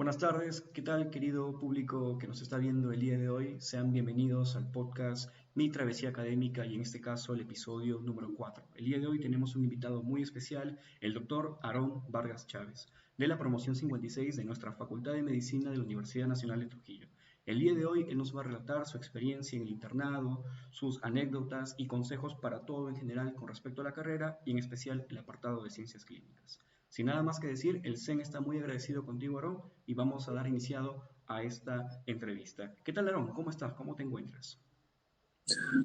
Buenas tardes, ¿qué tal querido público que nos está viendo el día de hoy? Sean bienvenidos al podcast Mi Travesía Académica y en este caso el episodio número 4. El día de hoy tenemos un invitado muy especial, el doctor Aarón Vargas Chávez, de la promoción 56 de nuestra Facultad de Medicina de la Universidad Nacional de Trujillo. El día de hoy él nos va a relatar su experiencia en el internado, sus anécdotas y consejos para todo en general con respecto a la carrera y en especial el apartado de ciencias clínicas. Sin nada más que decir, el CEN está muy agradecido contigo, Aarón, y vamos a dar iniciado a esta entrevista. ¿Qué tal, Aarón? ¿Cómo estás? ¿Cómo te encuentras?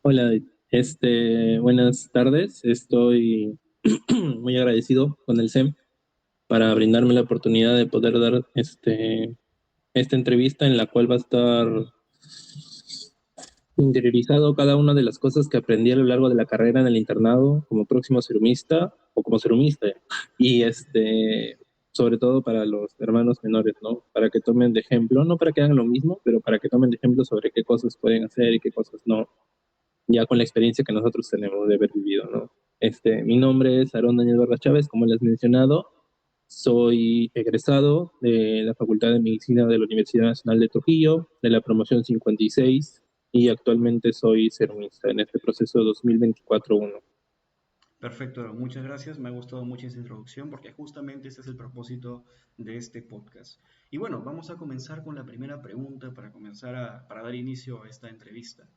Hola, buenas tardes. Estoy muy agradecido con el SEM para brindarme la oportunidad de poder dar esta entrevista en la cual va a estar interiorizado cada una de las cosas que aprendí a lo largo de la carrera en el internado como próximo serumista o como serumista. Y sobre todo para los hermanos menores, ¿no? Para que tomen de ejemplo, no para que hagan lo mismo, pero para que tomen de ejemplo sobre qué cosas pueden hacer y qué cosas no, ya con la experiencia que nosotros tenemos de haber vivido, ¿no? Mi nombre es Aarón Daniel Vargas Chávez, como les he mencionado. Soy egresado de la Facultad de Medicina de la Universidad Nacional de Trujillo, de la promoción 56, y actualmente soy serumista en este proceso 2024-1. Perfecto, Aarón. Muchas gracias. Me ha gustado mucho esa introducción porque justamente ese es el propósito de este podcast. Y bueno, vamos a comenzar con la primera pregunta para dar inicio a esta entrevista.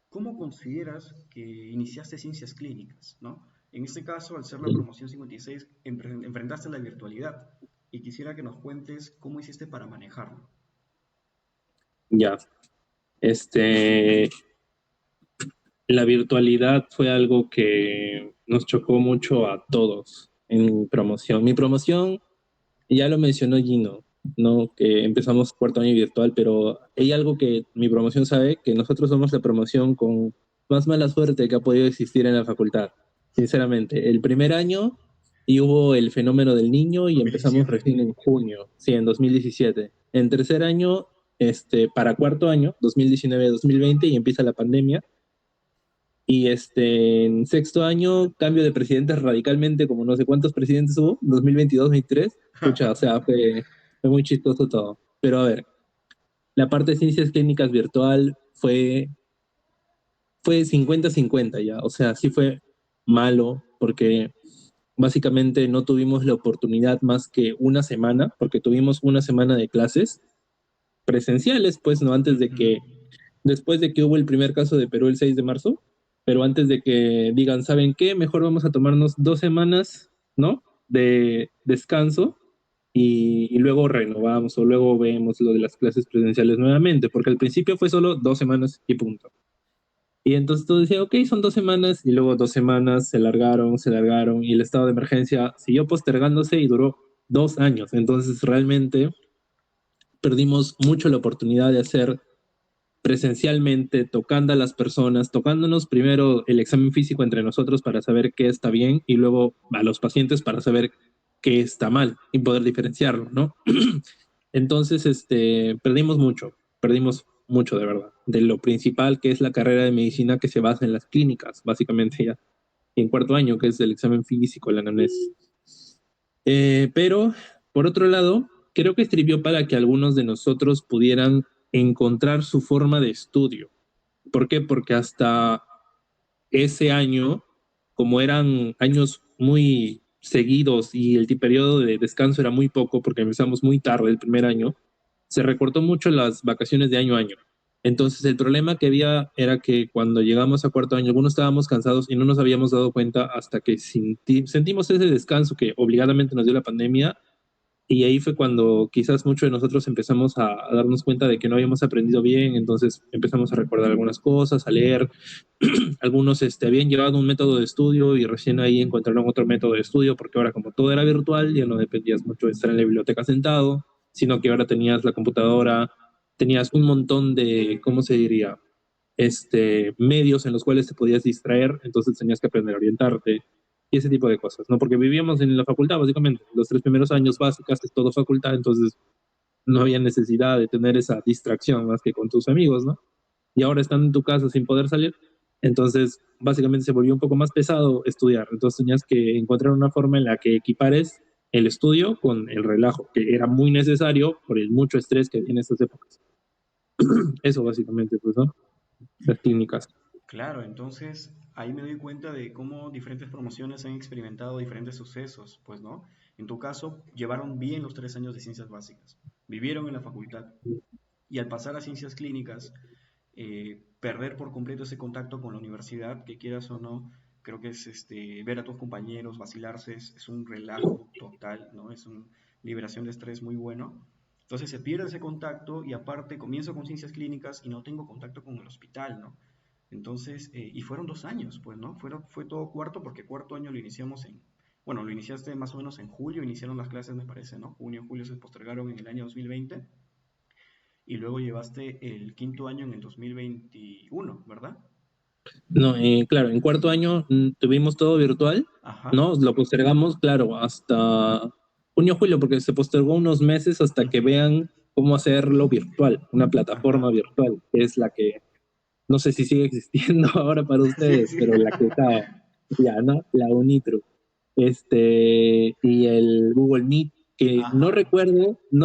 ¿Cómo consideras que iniciaste ciencias clínicas, ¿no? En este caso, al ser la promoción 56, enfrentaste la virtualidad y quisiera que nos cuentes cómo hiciste para manejarlo. Ya, este, la virtualidad fue algo que nos chocó mucho a todos en mi promoción. Mi promoción, ya lo mencionó Gino, ¿no? Que empezamos cuarto año virtual, pero hay algo que mi promoción sabe, que nosotros somos la promoción con más mala suerte que ha podido existir en la facultad, sinceramente. El primer año y hubo el fenómeno del niño y empezamos 2017. recién en junio, sí, en 2017. En tercer año, para cuarto año, 2019-2020, y empieza la pandemia. Y en sexto año, cambio de presidentes radicalmente, como no sé cuántos presidentes hubo, 2022-2023. Pucha, o sea, fue muy chistoso todo. Pero a ver, la parte de ciencias clínicas virtual fue 50-50 ya. O sea, sí fue malo, porque básicamente no tuvimos la oportunidad más que una semana, porque tuvimos una semana de clases presenciales, pues, ¿no? Después de que hubo el primer caso de Perú el 6 de marzo, pero antes de que digan, ¿saben qué? Mejor vamos a tomarnos 2 semanas, ¿no? De descanso y luego renovamos o luego vemos lo de las clases presenciales nuevamente, porque al principio fue solo 2 semanas y punto. Y entonces todo decía, ok, son 2 semanas, y luego 2 semanas se largaron, y el estado de emergencia siguió postergándose y duró 2 años. Entonces realmente perdimos mucho la oportunidad de hacer presencialmente, tocando a las personas, tocándonos primero el examen físico entre nosotros para saber qué está bien y luego a los pacientes para saber qué está mal y poder diferenciarlo, ¿no? Entonces, perdimos mucho de verdad, de lo principal que es la carrera de medicina que se basa en las clínicas, básicamente ya, y en cuarto año, que es el examen físico, el anamnesis. Pero, por otro lado, creo que sirvió para que algunos de nosotros pudieran encontrar su forma de estudio. ¿Por qué? Porque hasta ese año, como eran años muy seguidos y el periodo de descanso era muy poco, porque empezamos muy tarde el primer año, se recortó mucho las vacaciones de año a año. Entonces el problema que había era que cuando llegamos a cuarto año, algunos estábamos cansados y no nos habíamos dado cuenta hasta que sentimos ese descanso que obligadamente nos dio la pandemia, y ahí fue cuando quizás muchos de nosotros empezamos a darnos cuenta de que no habíamos aprendido bien. Entonces empezamos a recordar algunas cosas, a leer. Algunos habían llevado un método de estudio y recién ahí encontraron otro método de estudio, porque ahora como todo era virtual, ya no dependías mucho de estar en la biblioteca sentado, sino que ahora tenías la computadora, tenías un montón de, ¿cómo se diría? Medios en los cuales te podías distraer, entonces tenías que aprender a orientarte y ese tipo de cosas, ¿no? Porque vivíamos en la facultad, básicamente. Los 3 primeros años básicos es todo facultad, entonces no había necesidad de tener esa distracción más que con tus amigos, ¿no? Y ahora están en tu casa sin poder salir, entonces básicamente se volvió un poco más pesado estudiar. Entonces tenías que encontrar una forma en la que equipares el estudio con el relajo, que era muy necesario por el mucho estrés que había en estas épocas. Eso básicamente, pues, ¿no? Las clínicas. Claro, entonces ahí me doy cuenta de cómo diferentes promociones han experimentado diferentes sucesos, pues, ¿no? En tu caso, llevaron bien los 3 años de ciencias básicas, vivieron en la facultad y al pasar a ciencias clínicas, perder por completo ese contacto con la universidad, que quieras o no, creo que es ver a tus compañeros, vacilarse, es un relajo total, ¿no? Es una liberación de estrés muy bueno. Entonces se pierde ese contacto y aparte comienzo con ciencias clínicas y no tengo contacto con el hospital, ¿no? Entonces, y fueron 2 años, pues, ¿no? Fue todo cuarto porque cuarto año lo iniciamos bueno, lo iniciaste más o menos en julio, iniciaron las clases, me parece, ¿no? Junio, julio se postergaron en el año 2020 y luego llevaste el quinto año en el 2021, ¿verdad? No, claro, en cuarto año tuvimos todo virtual, Ajá. ¿no? Lo postergamos, claro, hasta junio, julio, porque se postergó unos meses hasta que Ujú. vean cómo hacerlo virtual, una plataforma Ajá. virtual, que es la que, no sé si sigue existiendo ahora para Sí, ustedes, sí. pero la que estaba, ya, ¿no? La Unitru. Y el Google Meet, que Ajá. no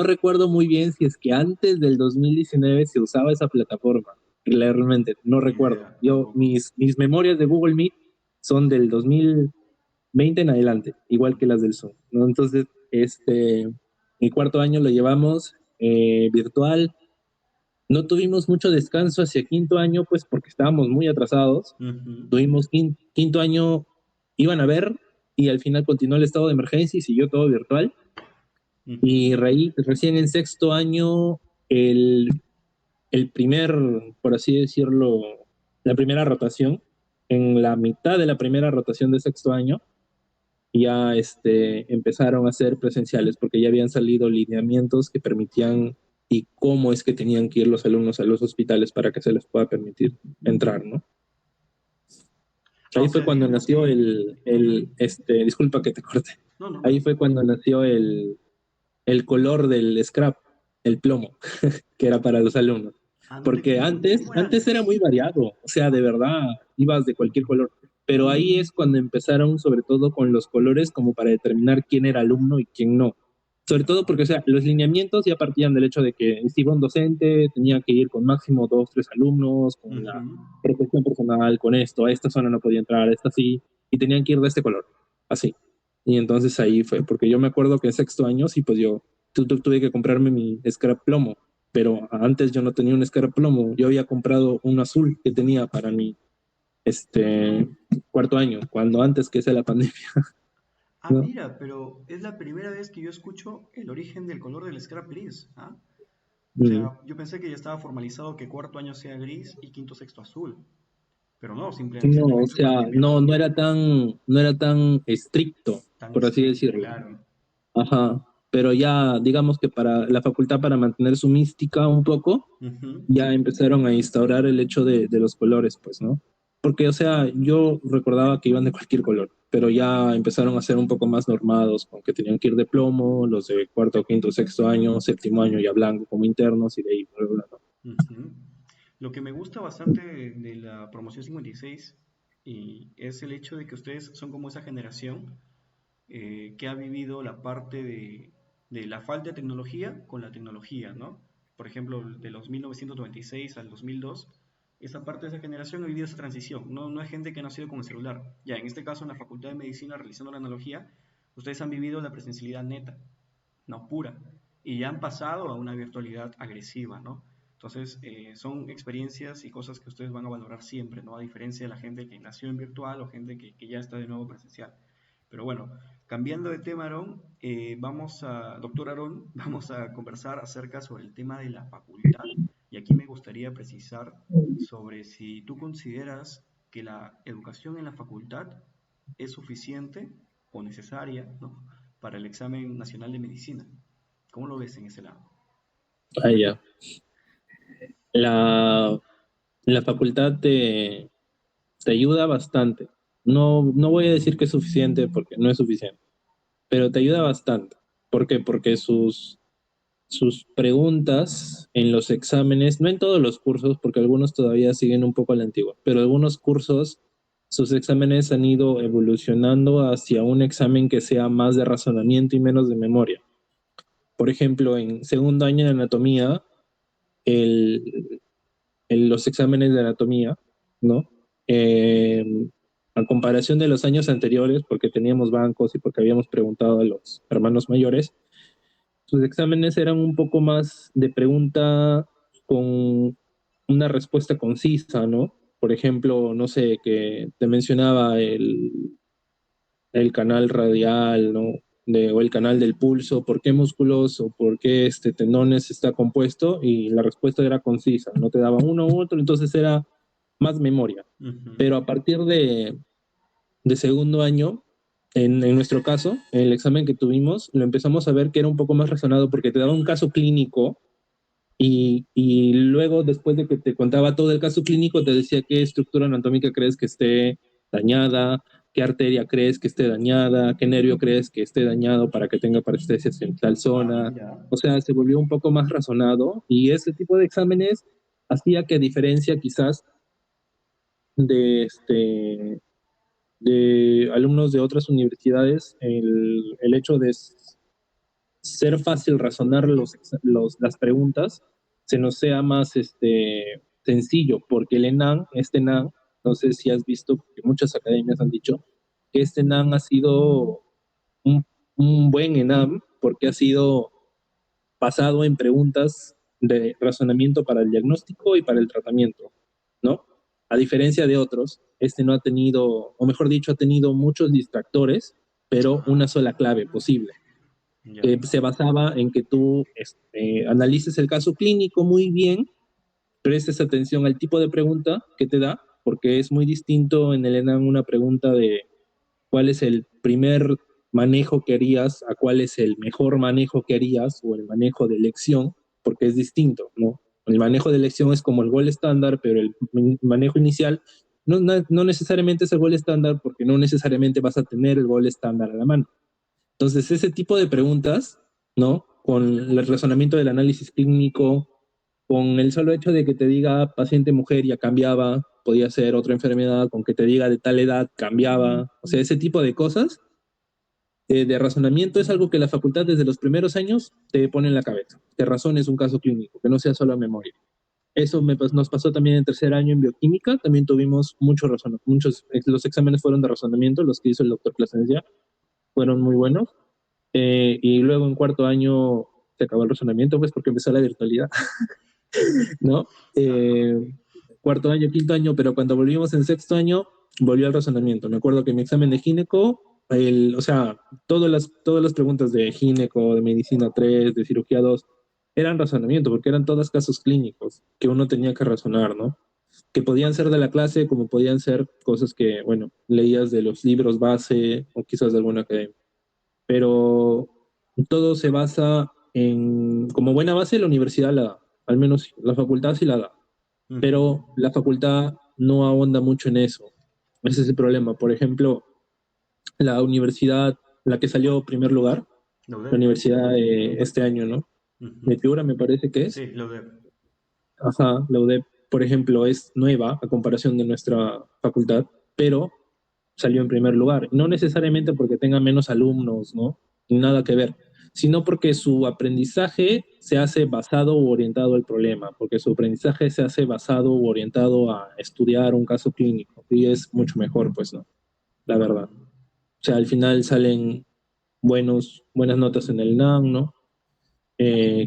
recuerdo muy bien si es que antes del 2019 se usaba esa plataforma. Realmente, no Ni recuerdo. idea, Yo, tampoco. mis memorias de Google Meet son del 2020 en adelante, igual que las del Zoom, ¿no? Entonces, mi cuarto año lo llevamos virtual. No tuvimos mucho descanso hacia quinto año, pues porque estábamos muy atrasados. Ujú. Tuvimos quinto año, iban a ver, y al final continuó el estado de emergencia y siguió todo virtual. Ujú. Y recién en sexto año, el, el primer, por así decirlo, la primera rotación, en la mitad de la primera rotación de sexto año, ya empezaron a ser presenciales porque ya habían salido lineamientos que permitían y cómo es que tenían que ir los alumnos a los hospitales para que se les pueda permitir entrar, ¿no? Ah, Ahí o fue sea, cuando digamos nació que... Ujú. disculpa que te corte. No, no, Ahí no. fue cuando nació el color del scrap, el plomo, que era para los alumnos. Ah, no te Porque creo. ¿Cómo era antes era muy antes? variado, o sea, de verdad, ibas de cualquier color. Pero ahí es cuando empezaron, sobre todo con los colores, como para determinar quién era alumno y quién no. Sobre todo porque, o sea, los lineamientos ya partían del hecho de que si iba un docente, tenía que ir con máximo dos, tres alumnos, con la Ujú. protección personal, con esto, a esta zona no podía entrar, a esta sí, y tenían que ir de este color, así. Y entonces ahí fue, porque yo me acuerdo que en sexto año, sí, pues yo tuve que comprarme mi scrap plomo, pero antes yo no tenía un scrap plomo, yo había comprado un azul que tenía para mi cuarto año, cuando antes que sea la pandemia, Ah, ¿no? mira, pero es la primera vez que yo escucho el origen del color del scrap gris, ¿ah? O Mm. sea, yo pensé que ya estaba formalizado que cuarto año sea gris y quinto sexto azul, pero no, No, o simplemente fue sea, pandemia. no era tan estricto, Tan por así estricto, decirlo. claro. Ajá, pero ya, digamos que para la facultad, para mantener su mística un poco, Ujú. ya empezaron a instaurar el hecho de los colores, pues, ¿no? Porque, o sea, yo recordaba que iban de cualquier color, pero ya empezaron a ser un poco más normados, con que tenían que ir de plomo, los de cuarto, quinto, sexto año, séptimo año ya blanco como internos y de ahí, bla, bla, Ujú. Lo que me gusta bastante de la promoción 56 y es el hecho de que ustedes son como esa generación que ha vivido la parte de la falta de tecnología con la tecnología, ¿no? Por ejemplo, de los 1996 al 2002, esa parte de esa generación ha vivido esa transición. No, no es gente que ha nacido con el celular. Ya, en este caso, en la Facultad de Medicina, realizando la analogía, ustedes han vivido la presencialidad neta, no pura, y ya han pasado a una virtualidad agresiva, ¿no? Entonces, son experiencias y cosas que ustedes van a valorar siempre, ¿no? A diferencia de la gente que nació en virtual o gente que ya está de nuevo presencial. Pero bueno, cambiando de tema, Aarón, doctor Aarón, vamos a conversar acerca sobre el tema de la facultad. Y aquí me gustaría precisar sobre si tú consideras que la educación en la facultad es suficiente o necesaria, ¿no? Para el examen nacional de medicina. ¿Cómo lo ves en ese lado? Ah, ya. La, la facultad te ayuda bastante. No voy a decir que es suficiente porque no es suficiente, pero te ayuda bastante. ¿Por qué? Porque sus preguntas en los exámenes, no en todos los cursos, porque algunos todavía siguen un poco a la antigua, pero algunos cursos sus exámenes han ido evolucionando hacia un examen que sea más de razonamiento y menos de memoria. Por ejemplo, en segundo año de anatomía, los exámenes de anatomía, ¿no? Eh, a comparación de los años anteriores, porque teníamos bancos y porque habíamos preguntado a los hermanos mayores, sus exámenes eran un poco más de pregunta con una respuesta concisa, ¿no? Por ejemplo, no sé, que te mencionaba el canal radial, ¿no? O el canal del pulso, por qué músculos o por qué tendones está compuesto, y la respuesta era concisa, no te daba uno u otro, entonces era más memoria. Pero a partir de segundo año, en nuestro caso, en el examen que tuvimos, lo empezamos a ver que era un poco más razonado porque te daba un caso clínico y luego, después de que te contaba todo el caso clínico, te decía qué estructura anatómica crees que esté dañada, qué arteria crees que esté dañada, qué nervio crees que esté dañado para que tenga parestesia en tal zona. O sea, se volvió un poco más razonado y ese tipo de exámenes hacía que, a diferencia quizás de de alumnos de otras universidades, el hecho de ser fácil razonar las preguntas se nos sea más sencillo, porque el ENAM, no sé si has visto, que muchas academias han dicho que este ENAM ha sido un, un buen ENAM porque ha sido basado en preguntas de razonamiento para el diagnóstico y para el tratamiento, ¿no? A diferencia de otros, este no ha tenido, o mejor dicho, ha tenido muchos distractores, pero una sola clave posible. Se basaba en que tú analices el caso clínico muy bien, prestes atención al tipo de pregunta que te da, porque es muy distinto en el ENAM una pregunta de cuál es el primer manejo que harías a cuál es el mejor manejo que harías, o el manejo de elección, porque es distinto, ¿no? El manejo de elección es como el gol estándar, pero el manejo inicial no necesariamente es el gol estándar, porque no necesariamente vas a tener el gol estándar a la mano. Entonces, ese tipo de preguntas, ¿no? Con el razonamiento del análisis clínico, con el solo hecho de que te diga paciente mujer, ya cambiaba, podía ser otra enfermedad, con que te diga de tal edad, cambiaba. O sea, ese tipo de cosas de razonamiento es algo que la facultad desde los primeros años te pone en la cabeza, que razones un caso clínico, que no sea solo memoria. Eso nos pasó también en tercer año en bioquímica, también tuvimos los exámenes fueron de razonamiento, los que hizo el doctor Plasencia, fueron muy buenos. Y luego en cuarto año se acabó el razonamiento, pues porque empezó la virtualidad, ¿no? Cuarto año, quinto año, pero cuando volvimos en sexto año, volvió el razonamiento. Me acuerdo que mi examen de gineco, o sea, todas las preguntas de gineco, de medicina 3, de cirugía 2, eran razonamiento, porque eran todos casos clínicos que uno tenía que razonar, ¿no? Que podían ser de la clase, como podían ser cosas que, bueno, leías de los libros base o quizás de alguna academia. Pero todo se basa como buena base, la universidad la da, al menos la facultad sí la da, pero la facultad no ahonda mucho en eso. Ese es el problema. Por ejemplo, la universidad, la que salió primer lugar, la universidad este año, ¿no? De Piura me parece que es. Sí, la UDEP. Ajá, la UDEP, por ejemplo, es nueva a comparación de nuestra facultad, pero salió en primer lugar. No necesariamente porque tenga menos alumnos, ¿no? Nada que ver, sino porque su aprendizaje se hace basado o orientado al problema, porque su aprendizaje se hace basado o orientado a estudiar un caso clínico, y es mucho mejor, pues, ¿no? La verdad. O sea, al final salen buenas notas en el NAM, ¿no?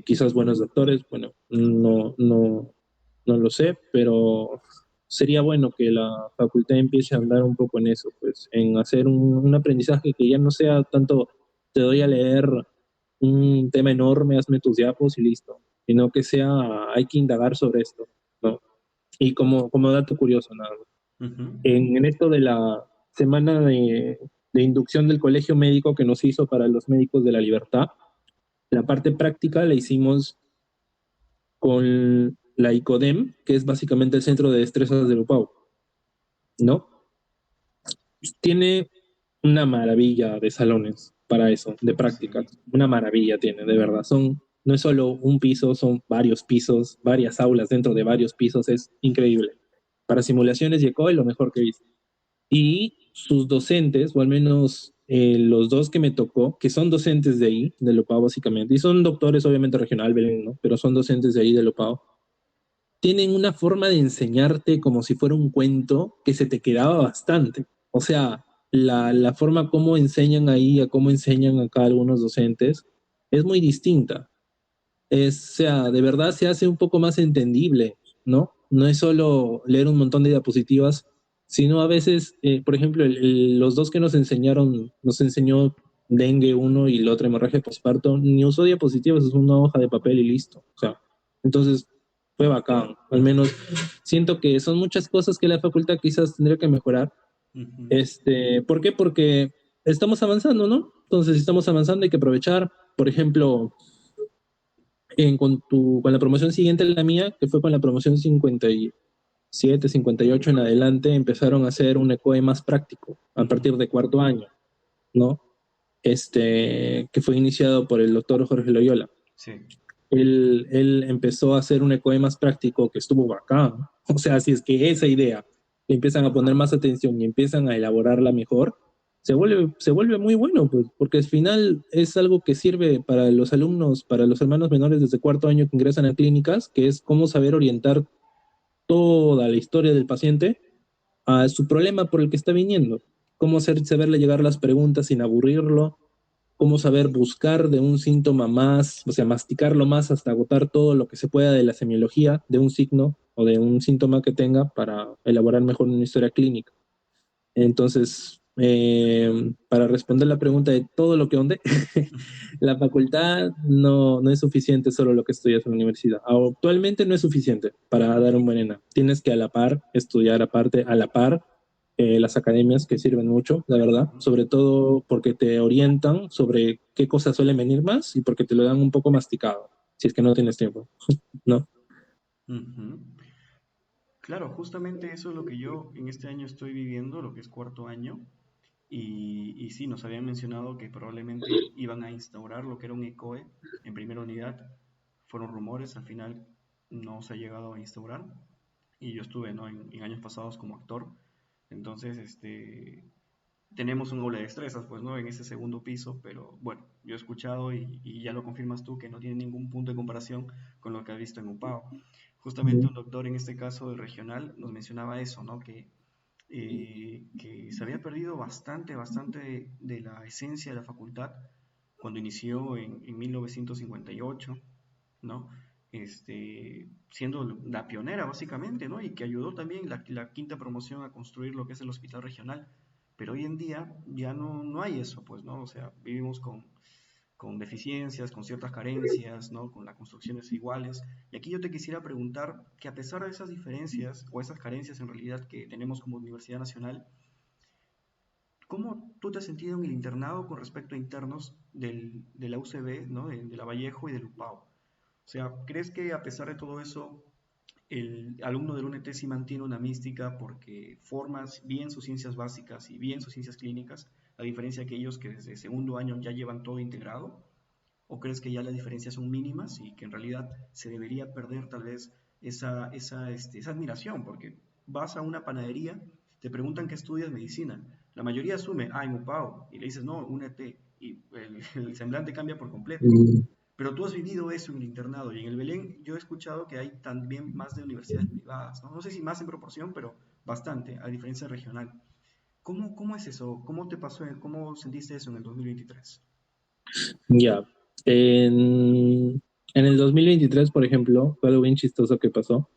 Quizás buenos doctores, bueno, no lo sé, pero sería bueno que la facultad empiece a andar un poco en eso, pues, en hacer un aprendizaje que ya no sea tanto te doy a leer un tema enorme, hazme tus diapos y listo, sino que sea, hay que indagar sobre esto, ¿no? Y como dato curioso, nada más. En esto de la semana de inducción del colegio médico que nos hizo para los médicos de la libertad, la parte práctica la hicimos con la ICODEM, que es básicamente el Centro de Destrezas de Lupau, ¿no? Tiene una maravilla de salones para eso, de prácticas. Una maravilla tiene, de verdad. No es solo un piso, son varios pisos, varias aulas dentro de varios pisos, es increíble. Para simulaciones y ECOE, lo mejor que he visto. y sus docentes, o al menos los dos que me tocó, que son docentes de ahí, de Lopao básicamente, y son doctores obviamente regional, Belén, ¿no? Pero son docentes de ahí de Lopao, tienen una forma de enseñarte como si fuera un cuento que se te quedaba bastante. O sea, la forma como enseñan ahí a cómo enseñan acá algunos docentes es muy distinta. O sea, de verdad se hace un poco más entendible, ¿no? No es solo leer un montón de diapositivas, sino a veces, por ejemplo, los dos que nos enseñaron, nos enseñó dengue uno y el otro hemorragia posparto, ni usó diapositivas, es una hoja de papel y listo. O sea, entonces fue bacán. Al menos siento que son muchas cosas que la facultad quizás tendría que mejorar. Ujú. ¿Por qué? Porque estamos avanzando, ¿no? Entonces, si estamos avanzando, hay que aprovechar. Por ejemplo, con la promoción siguiente a la mía, que fue con la promoción 57, 58 en adelante, empezaron a hacer un ECOE más práctico a Ujú. partir de cuarto año, ¿no? Que fue iniciado por el doctor Jorge Loyola. Sí. Él empezó a hacer un ECOE más práctico que estuvo bacán. O sea, si es que esa idea le empiezan a poner más atención y empiezan a elaborarla mejor, se vuelve muy bueno, pues, porque al final es algo que sirve para los alumnos, para los hermanos menores desde cuarto año que ingresan a clínicas, que es cómo saber orientar toda la historia del paciente a su problema por el que está viniendo, cómo saberle llegar las preguntas sin aburrirlo, cómo saber buscar de un síntoma más, o sea, masticarlo más hasta agotar todo lo que se pueda de la semiología de un signo o de un síntoma que tenga para elaborar mejor una historia clínica. Entonces, para responder la pregunta de todo lo que onde, la facultad no es suficiente solo lo que estudias en la universidad. Actualmente no es suficiente para dar un buen ENA. Tienes que a la par estudiar aparte, a la par las academias que sirven mucho, la verdad, sobre todo porque te orientan sobre qué cosas suelen venir más y porque te lo dan un poco masticado, si es que no tienes tiempo, ¿no? Ujú. Claro, justamente eso es lo que yo en este año estoy viviendo, lo que es cuarto año. Y sí, nos habían mencionado que probablemente iban a instaurar lo que era un ECOE en primera unidad. Fueron rumores, al final no se ha llegado a instaurar. Y yo estuve, ¿no? en años pasados como actor. Entonces, tenemos un aula de destrezas, pues, ¿no? En ese segundo piso, pero bueno, yo he escuchado y ya lo confirmas tú que no tiene ningún punto de comparación con lo que has visto en UPAO. Justamente un doctor, en este caso del regional, nos mencionaba eso, ¿no? Que se había perdido bastante de la esencia de la facultad cuando inició en 1958, ¿no? Siendo la pionera básicamente, ¿no? Y que ayudó también la quinta promoción a construir lo que es el hospital regional. Pero hoy en día ya no hay eso, pues, ¿no? O sea, vivimos con deficiencias, con ciertas carencias, ¿no? Con las construcciones iguales. Y aquí yo te quisiera preguntar que a pesar de esas diferencias o esas carencias en realidad que tenemos como Universidad Nacional, ¿cómo tú te has sentido en el internado con respecto a internos de la UCB, ¿no? De la Vallejo y del UPAO? O sea, ¿crees que a pesar de todo eso, el alumno del UNT sí mantiene una mística porque formas bien sus ciencias básicas y bien sus ciencias clínicas, a diferencia de aquellos que desde segundo año ya llevan todo integrado? ¿O crees que ya las diferencias son mínimas y que en realidad se debería perder tal vez esa admiración? Porque vas a una panadería, te preguntan qué estudias medicina. La mayoría asume, en UPAO, y le dices, no, UNET, y el semblante cambia por completo. Mm. Pero tú has vivido eso en el internado y en el Belén yo he escuchado que hay también más de universidades privadas, ¿no? No sé si más en proporción, pero bastante, a diferencia regional. ¿Cómo es eso? ¿Cómo te pasó? ¿Cómo sentiste eso en el 2023? Ya. En el 2023, por ejemplo, fue algo bien chistoso que pasó,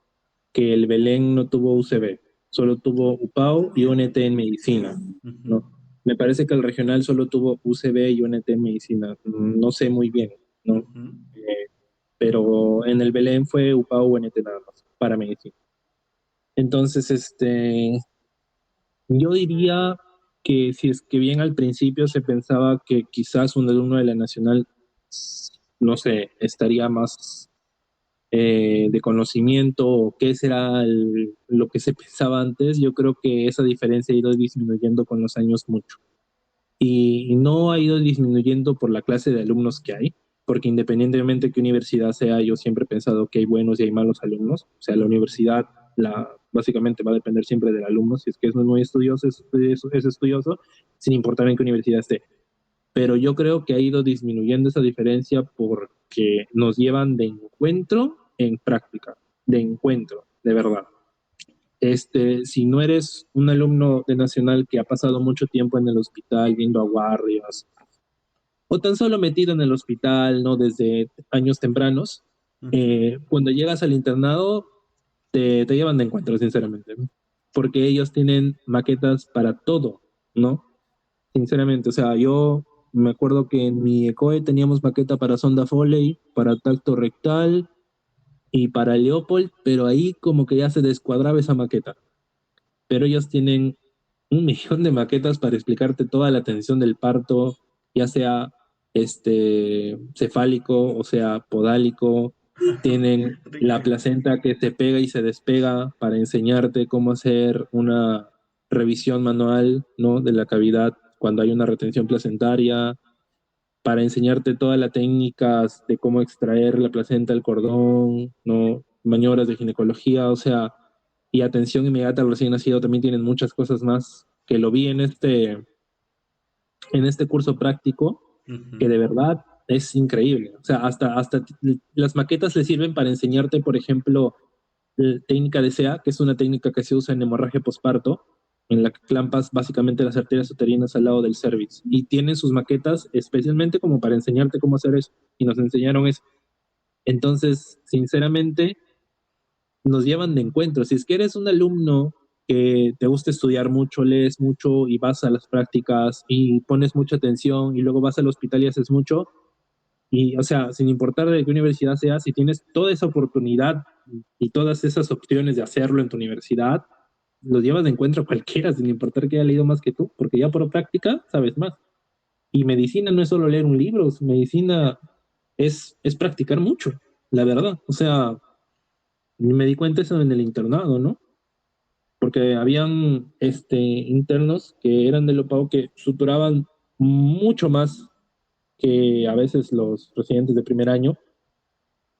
que el Belén no tuvo UCB, solo tuvo UPAO y UNT en medicina, Ujú. ¿no? Me parece que el regional solo tuvo UCB y UNT en medicina, no sé muy bien, ¿no? Ujú. Eh, pero en el Belén fue UPAO, UNT nada más, para medicina. Entonces, yo diría que si es que bien al principio se pensaba que quizás un alumno de la Nacional, no sé, estaría más de conocimiento o qué será lo que se pensaba antes, yo creo que esa diferencia ha ido disminuyendo con los años mucho. Y no ha ido disminuyendo por la clase de alumnos que hay, porque independientemente de qué universidad sea, yo siempre he pensado que hay buenos y hay malos alumnos. O sea, la universidad básicamente va a depender siempre del alumno, si es que es muy estudioso, es estudioso, sin importar en qué universidad esté. Pero yo creo que ha ido disminuyendo esa diferencia porque nos llevan de encuentro en práctica, de encuentro, de verdad. Si no eres un alumno de Nacional que ha pasado mucho tiempo en el hospital viendo a guardias, o tan solo metido en el hospital, ¿no? Desde años tempranos, cuando llegas al internado, te llevan de encuentro, sinceramente, ¿no? Porque ellos tienen maquetas para todo, ¿no? Sinceramente, o sea, yo me acuerdo que en mi ECOE teníamos maqueta para sonda Foley, para tacto rectal y para Leopold, pero ahí como que ya se descuadraba esa maqueta. Pero ellos tienen un millón de maquetas para explicarte toda la tensión del parto, ya sea cefálico o sea podálico. Tienen la placenta que se pega y se despega para enseñarte cómo hacer una revisión manual, ¿no? De la cavidad cuando hay una retención placentaria, para enseñarte todas las técnicas de cómo extraer la placenta del cordón, ¿no? Maniobras de ginecología, o sea, y atención inmediata al recién nacido también tienen muchas cosas más que lo vi en este curso práctico, que de verdad es increíble. O sea, hasta las maquetas le sirven para enseñarte, por ejemplo, técnica de SEA, que es una técnica que se usa en hemorragia posparto, en la que clampas básicamente las arterias uterinas al lado del cervix. Y tienen sus maquetas especialmente como para enseñarte cómo hacer eso. Y nos enseñaron eso. Entonces, sinceramente, nos llevan de encuentro. Si es que eres un alumno que te gusta estudiar mucho, lees mucho y vas a las prácticas y pones mucha atención y luego vas al hospital y haces mucho, y o sea, sin importar de qué universidad sea, si tienes toda esa oportunidad y todas esas opciones de hacerlo en tu universidad, los llevas de encuentro a cualquiera, sin importar que haya leído más que tú, porque ya por práctica sabes más. Y medicina no es solo leer un libro, medicina es practicar mucho, la verdad. O sea, me di cuenta eso en el internado, ¿no? Porque habían internos que eran de Lopao que suturaban mucho más que a veces los residentes de primer año,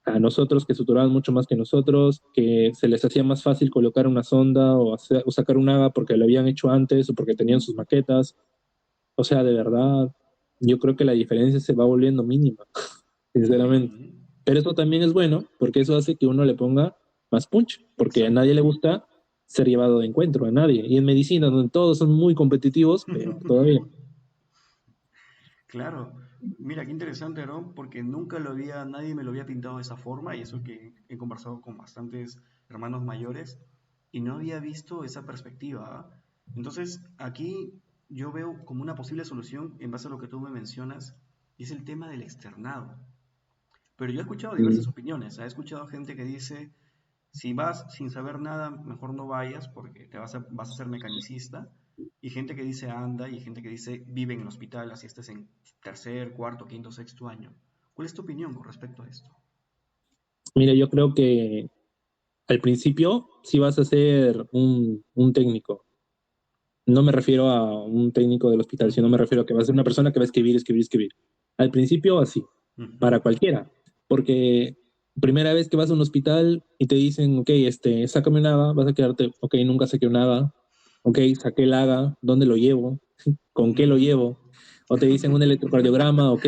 a nosotros que suturaban mucho más que nosotros, que se les hacía más fácil colocar una sonda o sacar un AGA porque lo habían hecho antes o porque tenían sus maquetas. O sea, de verdad, yo creo que la diferencia se va volviendo mínima, sinceramente. Pero eso también es bueno porque eso hace que uno le ponga más punch, porque a nadie le gusta ser llevado de encuentro, a nadie. Y en medicina, donde todos son muy competitivos, pero todavía. Claro, mira qué interesante, Aaron, porque nadie me lo había pintado de esa forma, y eso que he conversado con bastantes hermanos mayores y no había visto esa perspectiva. ¿Ah? Entonces, aquí yo veo como una posible solución en base a lo que tú me mencionas, y es el tema del externado. Pero yo he escuchado diversas opiniones. He escuchado gente que dice, si vas sin saber nada, mejor no vayas porque vas a ser mecanicista. Y gente que dice anda, y gente que dice vive en el hospital, así estés en tercer, cuarto, quinto, sexto año. ¿Cuál es tu opinión con respecto a esto? Mira, yo creo que al principio sí vas a ser un técnico. No me refiero a un técnico del hospital, sino me refiero a que vas a ser una persona que va a escribir, escribir, escribir. Al principio así, Ujú. para cualquiera. Porque primera vez que vas a un hospital y te dicen, ok, sácame un AGA, vas a quedarte, ok, nunca saqué un AGA, ok, saqué el AGA, ¿dónde lo llevo? ¿Con qué lo Ujú. llevo? O te dicen un electrocardiograma, ok,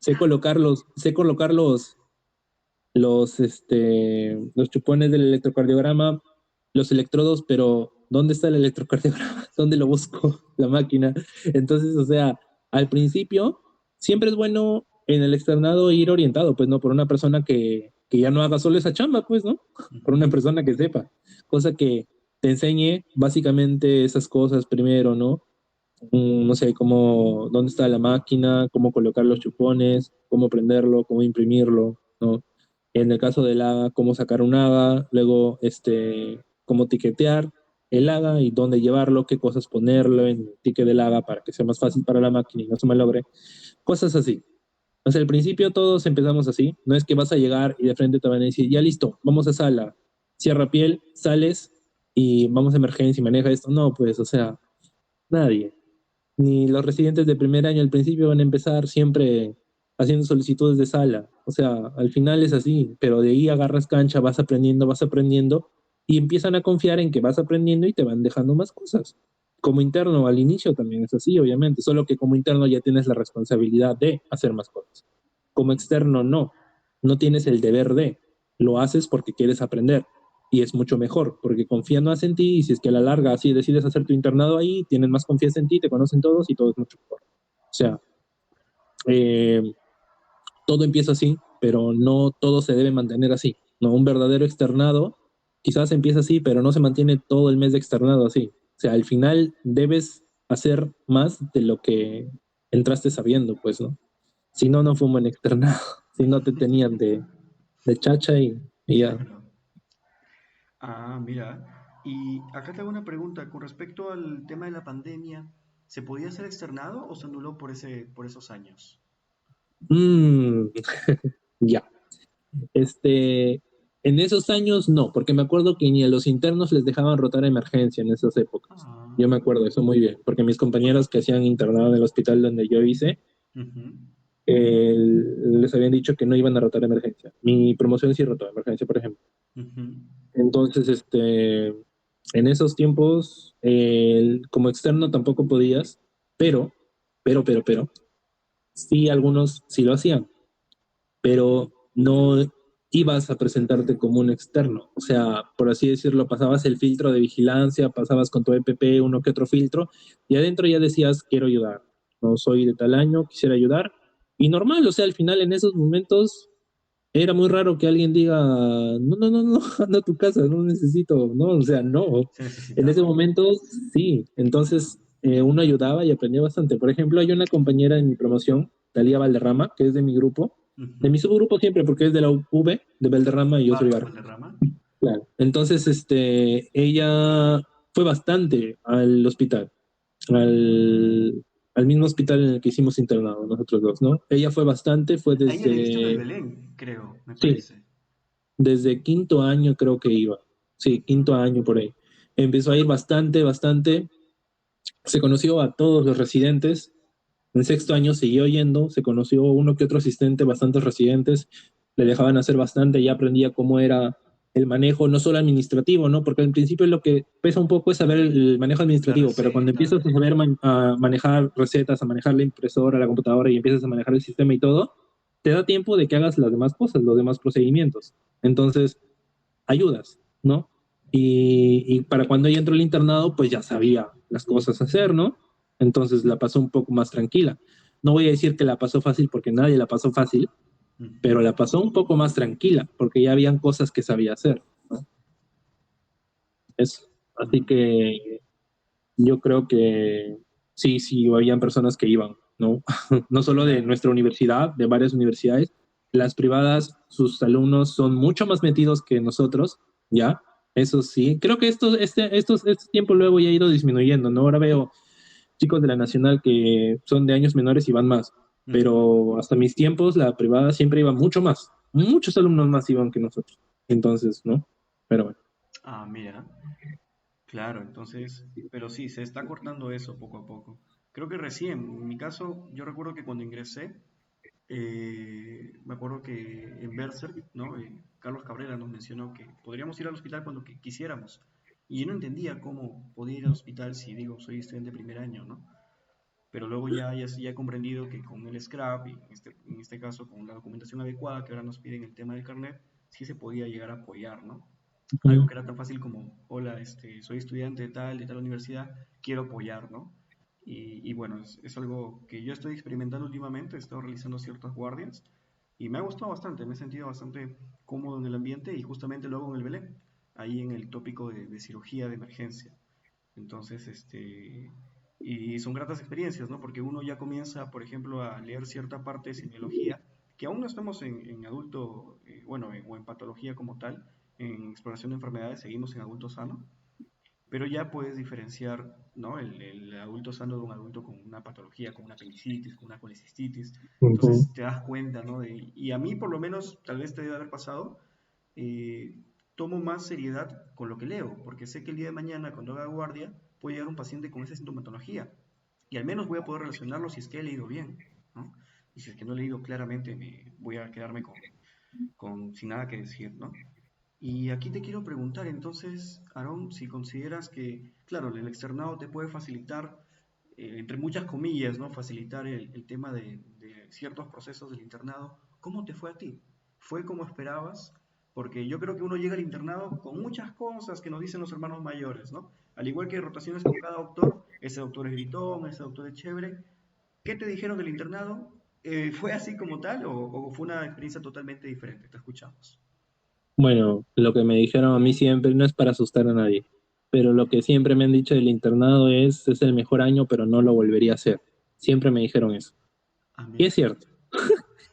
sé colocar los chupones del electrocardiograma, los electrodos, pero ¿dónde está el electrocardiograma? ¿Dónde lo busco? La máquina. Entonces, o sea, al principio siempre es bueno en el externado ir orientado, pues, ¿no? Por una persona que ya no haga solo esa chamba, pues, ¿no? Por una Ujú. persona que sepa, cosa que te enseñe básicamente esas cosas primero, ¿no? No sé, cómo, dónde está la máquina, cómo colocar los chupones, cómo prenderlo, cómo imprimirlo, ¿no? En el caso del AGA, cómo sacar un AGA, luego cómo tiquetear el AGA y dónde llevarlo, qué cosas ponerlo en el ticket del AGA para que sea más fácil para la máquina y no se malogre. Cosas así. O sea, al principio todos empezamos así. No es que vas a llegar y de frente te van a decir, ya listo, vamos a sala, cierra piel, sales y vamos a emergencia y maneja esto. No, pues, o sea, nadie. Ni los residentes de primer año al principio van a empezar siempre haciendo solicitudes de sala. O sea, al final es así, pero de ahí agarras cancha, vas aprendiendo, y empiezan a confiar en que vas aprendiendo y te van dejando más cosas. Como interno al inicio también es así, obviamente, solo que como interno ya tienes la responsabilidad de hacer más cosas. Como externo no tienes el deber de, lo haces porque quieres aprender y es mucho mejor, porque confían más en ti y si es que a la larga así decides hacer tu internado ahí, tienen más confianza en ti, te conocen todos y todo es mucho mejor. O sea, eh, todo empieza así, pero no todo se debe mantener así. No, un verdadero externado quizás empieza así, pero no se mantiene todo el mes de externado así. O sea, al final debes hacer más de lo que entraste sabiendo, pues, ¿no? Si no, no fue un buen externado. Si no, te tenían de chacha y ya. Claro. Ah, mira. Y acá te hago una pregunta con respecto al tema de la pandemia. ¿Se podía ser externado o se anuló por esos años? Mm, ya. En esos años no, porque me acuerdo que ni a los internos les dejaban rotar a emergencia en esas épocas. Ah, Yo me acuerdo eso muy bien, porque mis compañeros que hacían internado en el hospital donde yo hice, ujú, les habían dicho que no iban a rotar a emergencia. Mi promoción sí rotó a emergencia, por ejemplo. ujú. Entonces, en esos tiempos, como externo tampoco podías, pero, pero, sí algunos sí lo hacían, pero no ibas a presentarte como un externo. O sea, por así decirlo, pasabas el filtro de vigilancia, pasabas con tu EPP uno que otro filtro, y adentro ya decías, quiero ayudar, no soy de tal año, quisiera ayudar. Y normal, o sea, al final en esos momentos era muy raro que alguien diga, no, anda a tu casa, no necesito, no, o sea, no. Se En ese necesitaba, ¿no? momento, sí. Entonces, uno ayudaba y aprendía bastante. Por ejemplo, hay una compañera en mi promoción, Talía Valderrama, que es de mi grupo, de Ujú. mi subgrupo siempre, porque es de la UV, de Valderrama, y yo soy Barrio Bar. Valderrama. Claro. Entonces, ella fue bastante al hospital, al, al mismo hospital en el que hicimos internado, nosotros dos, ¿no? Ella fue bastante, fue A ella le he visto en el desde, Belén, creo, me sí, parece. desde quinto año creo que iba. Sí, Ujú. quinto año por ahí. Empezó a ir bastante. Se conoció a todos los residentes. En sexto año siguió yendo. Se conoció uno que otro asistente, bastantes residentes. Le dejaban hacer bastante. Ya aprendía cómo era el manejo, no solo administrativo, ¿no? Porque al principio lo que pesa un poco es saber el manejo La administrativo, pero cuando receta. empiezas a saber a manejar recetas, a manejar la impresora, la computadora y empiezas a manejar el sistema y todo, te da tiempo de que hagas las demás cosas, los demás procedimientos. Entonces, ayudas, ¿no? Y para cuando ella entró al internado, pues ya sabía las cosas a hacer, ¿no? Entonces la pasó un poco más tranquila. No voy a decir que la pasó fácil porque nadie la pasó fácil, Ujú. pero la pasó un poco más tranquila porque ya habían cosas que sabía hacer, ¿no? Eso. Así Mm. que yo creo que sí, habían personas que iban, ¿no? No solo de Claro. nuestra universidad, de varias universidades. Las privadas, sus alumnos son mucho más metidos que nosotros, ¿ya? Eso sí. Creo que este tiempo luego ya ha ido disminuyendo, ¿no? Ahora veo chicos de la nacional que son de años menores y van más, Ujú. pero hasta mis tiempos la privada siempre iba mucho más. Muchos alumnos más iban que nosotros. Entonces, ¿no? Pero bueno. Ah, mira. Claro, entonces, pero sí, se está cortando eso poco a poco. Creo que recién, en mi caso, yo recuerdo que cuando ingresé, me acuerdo que en Berserk, ¿no? Carlos Cabrera nos mencionó que podríamos ir al hospital cuando quisiéramos. Y yo no entendía cómo podía ir al hospital si digo, soy estudiante de primer año, ¿no? Pero luego ya he comprendido que con el scrap, y en este caso con la documentación adecuada que ahora nos piden el tema del carnet, sí se podía llegar a apoyar, ¿no? Algo Ujú. que era tan fácil como, hola, soy estudiante de tal universidad, quiero apoyar, ¿no? Y bueno, es algo que yo estoy experimentando últimamente, he estado realizando ciertas guardias y me ha gustado bastante, me he sentido bastante cómodo en el ambiente y justamente luego en el Belén, ahí en el tópico de cirugía de emergencia. Entonces, y son gratas experiencias, ¿no? Porque uno ya comienza, por ejemplo, a leer cierta parte de semiología, que aún no estamos en adulto, bueno, o en patología como tal, en exploración de enfermedades, seguimos en adulto sano, pero ya puedes diferenciar, ¿no? El adulto sano de un adulto con una patología, con una apendicitis, con una colecistitis. Ujú. Entonces te das cuenta, ¿no? Y a mí, por lo menos, tal vez te debe haber pasado, eh, tomo más seriedad con lo que leo, porque sé que el día de mañana, cuando haga guardia, puede llegar un paciente con esa sintomatología. Y al menos voy a poder relacionarlo si es que he leído bien, ¿no? Y si es que no he leído claramente, voy a quedarme sin nada que decir, ¿no? Y aquí te quiero preguntar entonces, Aarón, si consideras que, claro, el externado te puede facilitar, entre muchas comillas, ¿no? Facilitar el tema de ciertos procesos del internado. ¿Cómo te fue a ti? ¿Fue como esperabas? Porque yo creo que uno llega al internado con muchas cosas que nos dicen los hermanos mayores, ¿no? Al igual que hay rotaciones con cada doctor, ese doctor es gritón, ese doctor es chévere. ¿Qué te dijeron del internado? ¿Fue así como tal o fue una experiencia totalmente diferente? Te escuchamos. Bueno, lo que me dijeron a mí siempre no es para asustar a nadie, pero lo que siempre me han dicho del internado es el mejor año, pero no lo volvería a hacer. Siempre me dijeron eso. Ah, Y mira. es cierto,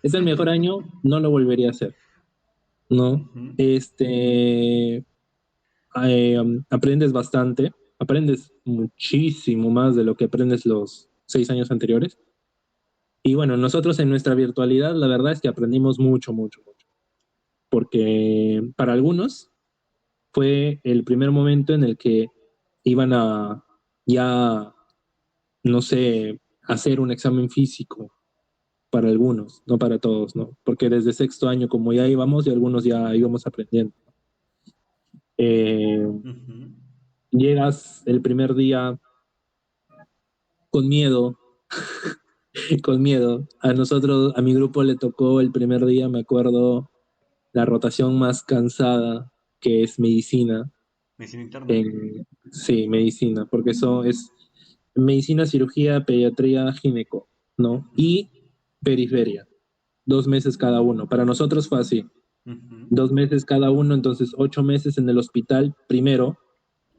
es el mejor año, no lo volvería a hacer, ¿no? Ujú. Aprendes bastante, aprendes muchísimo más de lo que aprendes los 6 años anteriores. Y bueno, nosotros en nuestra virtualidad, la verdad es que aprendimos mucho, mucho, mucho. Porque para algunos fue el primer momento en el que iban a ya, no sé, hacer un examen físico para algunos, no para todos, ¿no? Porque desde sexto año, como ya íbamos, y algunos ya íbamos aprendiendo. Eh, Ujú. Llegas el primer día con miedo, con miedo. A nosotros, a mi grupo le tocó el primer día, me acuerdo, la rotación más cansada, que es medicina. Medicina interna. Sí, medicina, porque eso es medicina, cirugía, pediatría, gineco, ¿no? Ujú. Y periferia, 2 meses cada uno. Para nosotros fue así, Ujú. 2 meses cada uno, entonces 8 meses en el hospital primero,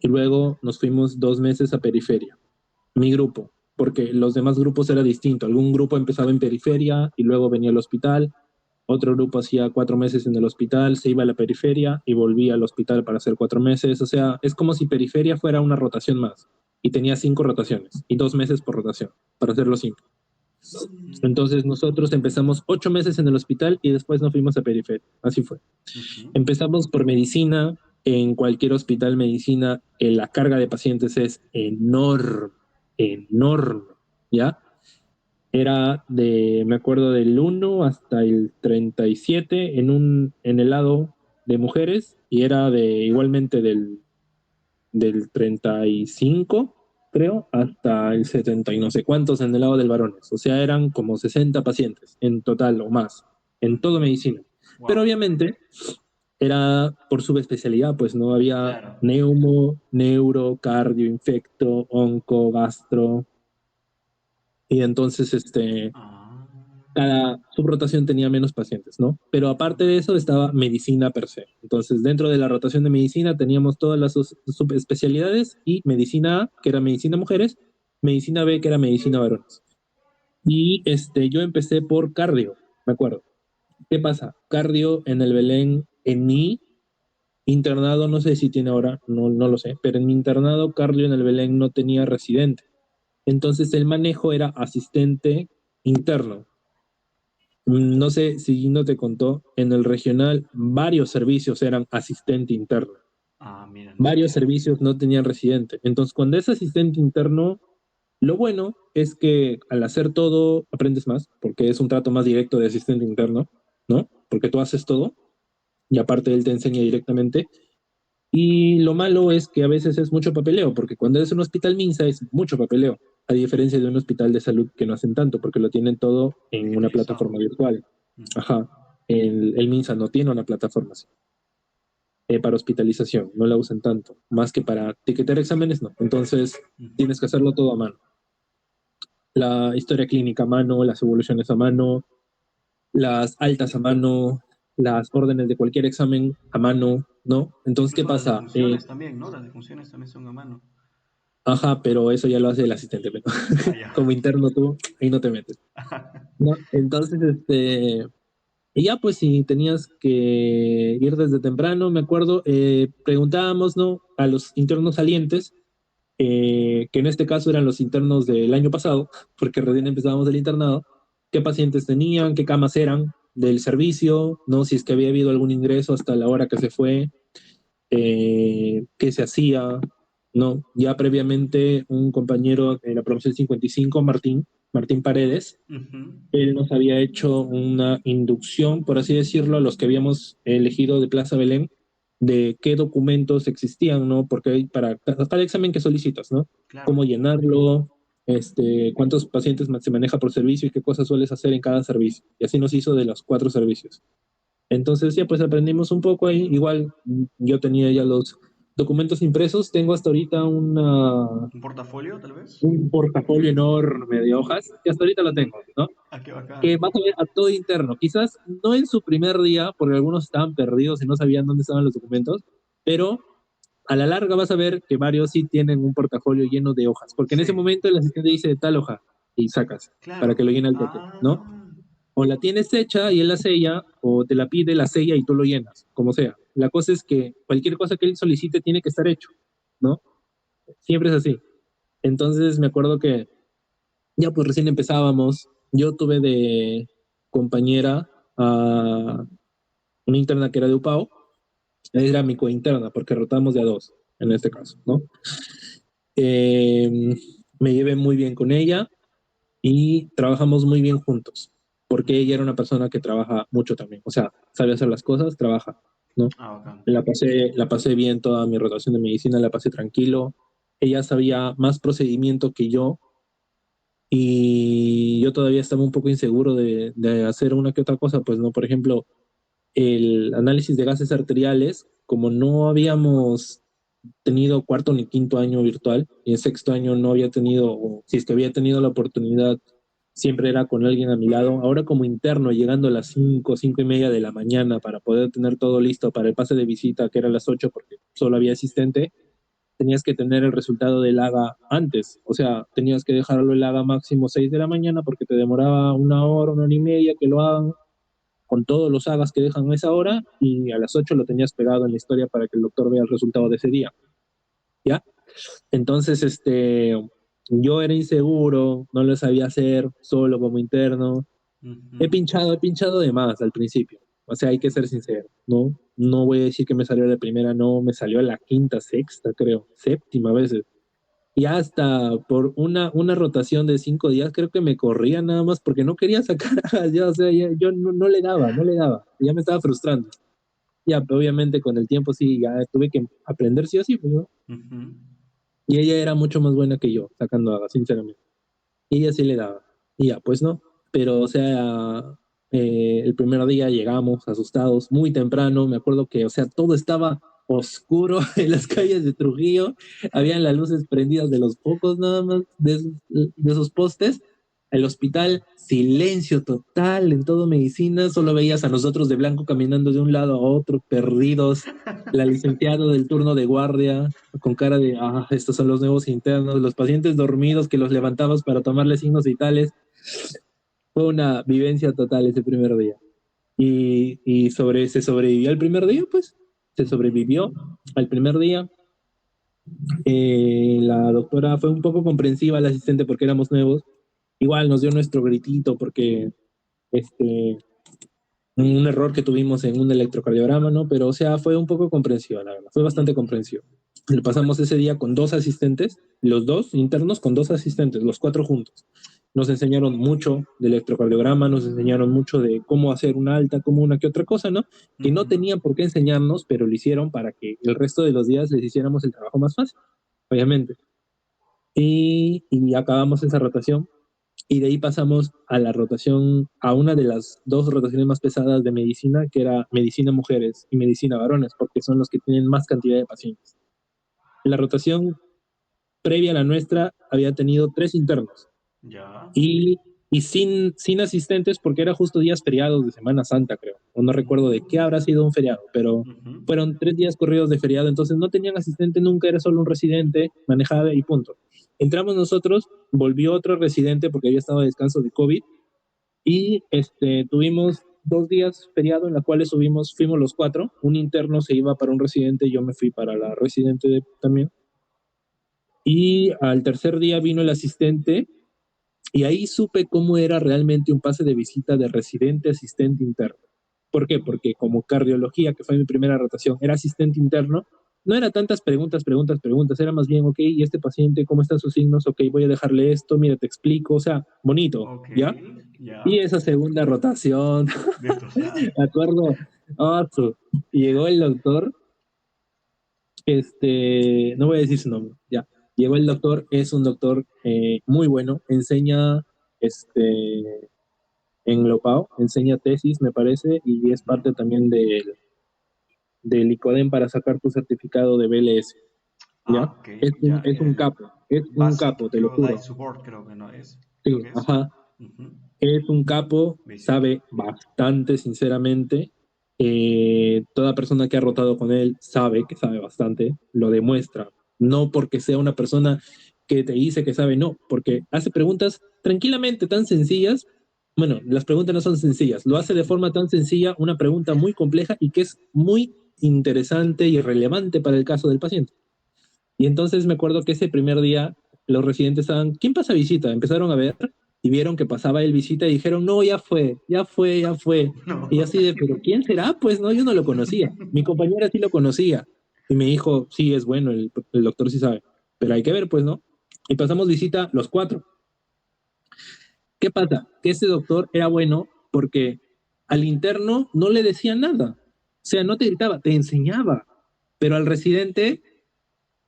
y luego nos fuimos 2 meses a periferia. Mi grupo, porque los demás grupos era distinto. Algún grupo empezaba en periferia y luego venía al hospital, otro grupo hacía 4 meses en el hospital, se iba a la periferia y volvía al hospital para hacer 4 meses. O sea, es como si periferia fuera una rotación más y tenía 5 rotaciones y 2 meses por rotación, para hacerlo simple. Mm. Entonces nosotros empezamos 8 meses en el hospital y después nos fuimos a periferia. Así fue. Ujú. Empezamos por medicina. En cualquier hospital medicina, la carga de pacientes es enorme, enorme, ¿ya? Era me acuerdo, del 1 hasta el 37 en el lado de mujeres y era igualmente del 35, creo, hasta el 70 y no sé cuántos en el lado del varones. O sea, eran como 60 pacientes en total o más, en todo Ujú. medicina. Pero Wow. obviamente era por subespecialidad, pues no había Claro. neumo, neuro, cardio, infecto, onco, gastro. Y entonces, Ah. cada subrotación tenía menos pacientes, ¿no? Pero aparte de eso estaba medicina per se. Entonces, dentro de la rotación de medicina teníamos todas las subespecialidades y medicina A, que era medicina mujeres, medicina B, que era medicina varones. Y yo empecé por cardio, me acuerdo. ¿Qué pasa? Cardio en el Belén, en mi internado, no sé si tiene ahora, no, no lo sé, pero en mi internado cardio en el Belén no tenía residente. Entonces el manejo era asistente interno. No sé si no te contó, en el regional varios servicios eran asistente interno, Ah, mira, no varios sabía. servicios no tenían residente. Entonces, cuando es asistente interno, lo bueno es que al hacer todo aprendes más, porque es un trato más directo de asistente interno, ¿no? Porque tú haces todo y aparte él te enseña directamente. Y lo malo es que a veces es mucho papeleo, porque cuando es un hospital MINSA es mucho papeleo, a diferencia de un hospital de salud que no hacen tanto, porque lo tienen todo en una Digitalizado. plataforma virtual. Ujú. Ajá. El MINSA no tiene una plataforma así, para hospitalización, no la usan tanto, más que para tiquetear exámenes, no. Entonces, Ujú. tienes que hacerlo todo a mano. La historia clínica a mano, las evoluciones a mano, las altas a mano, las órdenes de cualquier examen a mano, ¿no? Entonces, ¿qué Incluso las pasa? defunciones también, ¿no? Las defunciones también son a mano. Ajá, pero eso ya lo hace el asistente, pero Ah, ya. como interno tú, ahí no te metes, ¿no? Entonces, y ya pues si tenías que ir desde temprano, me acuerdo, preguntábamos, ¿no? A los internos salientes, que en este caso eran los internos del año pasado, porque recién empezábamos el internado, qué pacientes tenían, qué camas eran del servicio, ¿no? Si es que había habido algún ingreso hasta la hora que se fue, qué se hacía, ¿no? Ya previamente un compañero de la promoción 55, Martín Paredes, Ujú. él nos había hecho una inducción, por así decirlo, a los que habíamos elegido de Plaza Belén, de qué documentos existían, ¿no? Porque para cada examen que solicitas, ¿no? Claro. Cómo llenarlo, cuántos pacientes se maneja por servicio y qué cosas sueles hacer en cada servicio. Y así nos hizo de los 4 servicios. Entonces ya pues aprendimos un poco ahí. Igual yo tenía ya los documentos impresos. Tengo hasta ahorita ¿Un portafolio, tal vez? un portafolio enorme de hojas, que hasta ahorita lo tengo, ¿no? Ah, qué Que bacán. vas a ver a todo interno. Quizás no en su primer día, porque algunos estaban perdidos y no sabían dónde estaban los documentos, pero a la larga vas a ver que varios sí tienen un portafolio lleno de hojas, porque en ese Sí, momento el asistente dice tal hoja y sacas para claro. que lo llene el toque, ¿no? Ah, O la tienes hecha y él la sella, o te la pide, la sella y tú lo llenas, como sea. La cosa es que cualquier cosa que él solicite tiene que estar hecho, ¿no? Siempre es así. Entonces me acuerdo que ya pues recién empezábamos, yo tuve de compañera a una interna que era de UPAO, era mi cointerna, porque rotamos de a dos, en este caso, ¿no? Eh, Me llevé muy bien con ella y trabajamos muy bien juntos, porque ella era una persona que trabaja mucho también, o sea, sabe hacer las cosas, trabaja, ¿no? bacán. La pasé bien toda mi rotación de medicina, la pasé tranquilo. Ella sabía más procedimiento que yo y yo todavía estaba un poco inseguro de hacer una que otra cosa, pues no, por ejemplo, el análisis de gases arteriales, como no habíamos tenido cuarto ni quinto año virtual, y en sexto año no había tenido, o si es que había tenido la oportunidad, siempre era con alguien a mi lado. Ahora como interno, llegando a las 5, 5:30 de la mañana para poder tener todo listo para el pase de visita, que era a las 8 porque solo había asistente, tenías que tener el resultado del AGA antes. O sea, tenías que dejarlo el AGA máximo 6 de la mañana porque te demoraba 1 hora, 1 hora y media que lo hagan con todos los AGAs que dejan a esa hora y a las 8 lo tenías pegado en la historia para que el doctor vea el resultado de ese día. ¿Ya? Entonces, yo era inseguro, no lo sabía hacer solo como interno. Ujú. He pinchado de más al principio. O sea, hay que ser sincero, ¿no? No voy a decir que me salió la primera, no, me salió la quinta, sexta, creo, séptima a veces. Y hasta por una rotación de 5 días, creo que me corría nada más porque no quería sacar, ya, o sea, yo no le daba, no le daba. Ya me estaba frustrando. Ya, pero obviamente con el tiempo sí, ya tuve que aprender sí o sí, pues, ¿no? Ujú. Y ella era mucho más buena que yo, sacando haga, sinceramente. Y ella sí le daba. Y ya, pues no. Pero, o sea, el primer día llegamos asustados, muy temprano. Me acuerdo que, o sea, todo estaba oscuro en las calles de Trujillo. Habían las luces prendidas de los focos nada más, de esos postes. El hospital, silencio total en todo medicina. Solo veías a nosotros de blanco caminando de un lado a otro, perdidos. La licenciada del turno de guardia, con cara de, estos son los nuevos internos, los pacientes dormidos que los levantabas para tomarles signos vitales. Fue una vivencia total ese primer día. Se sobrevivió al primer día, pues, se Ujú. sobrevivió al primer día. La doctora fue un poco comprensiva, la asistente, porque éramos nuevos. Igual nos dio nuestro gritito porque este, un error que tuvimos en un electrocardiograma, ¿no? Pero, o sea, fue un poco comprensiva, la verdad, fue bastante Ujú. comprensiva. Le pasamos ese día con 2 asistentes, los 2 internos con 2 asistentes, los 4 juntos. Nos enseñaron mucho de electrocardiograma, nos enseñaron mucho de cómo hacer una alta, como una que otra cosa, ¿no? Que no Ujú. tenían por qué enseñarnos, pero lo hicieron para que el resto de los días les hiciéramos el trabajo más fácil, obviamente. Y acabamos esa rotación y de ahí pasamos a la rotación, a una de las 2 rotaciones más pesadas de medicina, que era medicina mujeres y medicina varones, porque son los que tienen más cantidad de pacientes. La rotación previa a la nuestra había tenido 3 internos Ya. y, y sin asistentes porque era justo días feriados de Semana Santa, creo, o no recuerdo de qué habrá sido un feriado, pero Ujú. fueron 3 días corridos de feriado, entonces no tenían asistente nunca, era solo un residente, manejaba y punto. Entramos nosotros, volvió otro residente porque había estado de descanso de COVID y tuvimos 2 días feriado en los cuales fuimos los 4. Un interno se iba para un residente, yo me fui para la residente también. Y al tercer día vino el asistente y ahí supe cómo era realmente un pase de visita de residente, asistente interno. ¿Por qué? Porque como cardiología, que fue mi primera rotación, era asistente interno, no era tantas preguntas, era más bien, ok, ¿y este paciente cómo están sus signos? Ok, voy a dejarle esto, mira, te explico, o sea, bonito, Ok, ¿ya? ya. Y esa segunda rotación, Destrozada. me acuerdo, oh, llegó el doctor no voy a decir su nombre, ya. Llegó el doctor, es un doctor muy bueno, enseña en Lopao, enseña tesis, me parece, y es Ujú. parte también del ICODEM para sacar tu certificado de BLS, ¿ya? Ok, ya. Es un Basic capo, te lo Life juro. Support creo que no es. Creo Sí, que es. ajá. Ujú. Es un capo, Basic. sabe bastante, sinceramente. Toda persona que ha rotado con él sabe que sabe bastante, lo demuestra. No porque sea una persona que te dice que sabe, no, porque hace preguntas tranquilamente tan sencillas. Bueno, las preguntas no son sencillas, lo hace de forma tan sencilla, una pregunta muy compleja y que es muy interesante y relevante para el caso del paciente. Y entonces me acuerdo que ese primer día los residentes estaban, ¿quién pasa visita? Empezaron a ver y vieron que pasaba el visita y dijeron, no, ya fue, ya fue, ya fue. Y No. así de, pero ¿quién será? Pues no, yo no lo conocía. Mi compañera sí lo conocía. Y me dijo, sí, es bueno, el doctor sí sabe. Pero hay que ver, pues, ¿no? Y pasamos visita los cuatro. ¿Qué pasa? Que ese doctor era bueno porque al interno no le decía nada. O sea, no te gritaba, te enseñaba. Pero al residente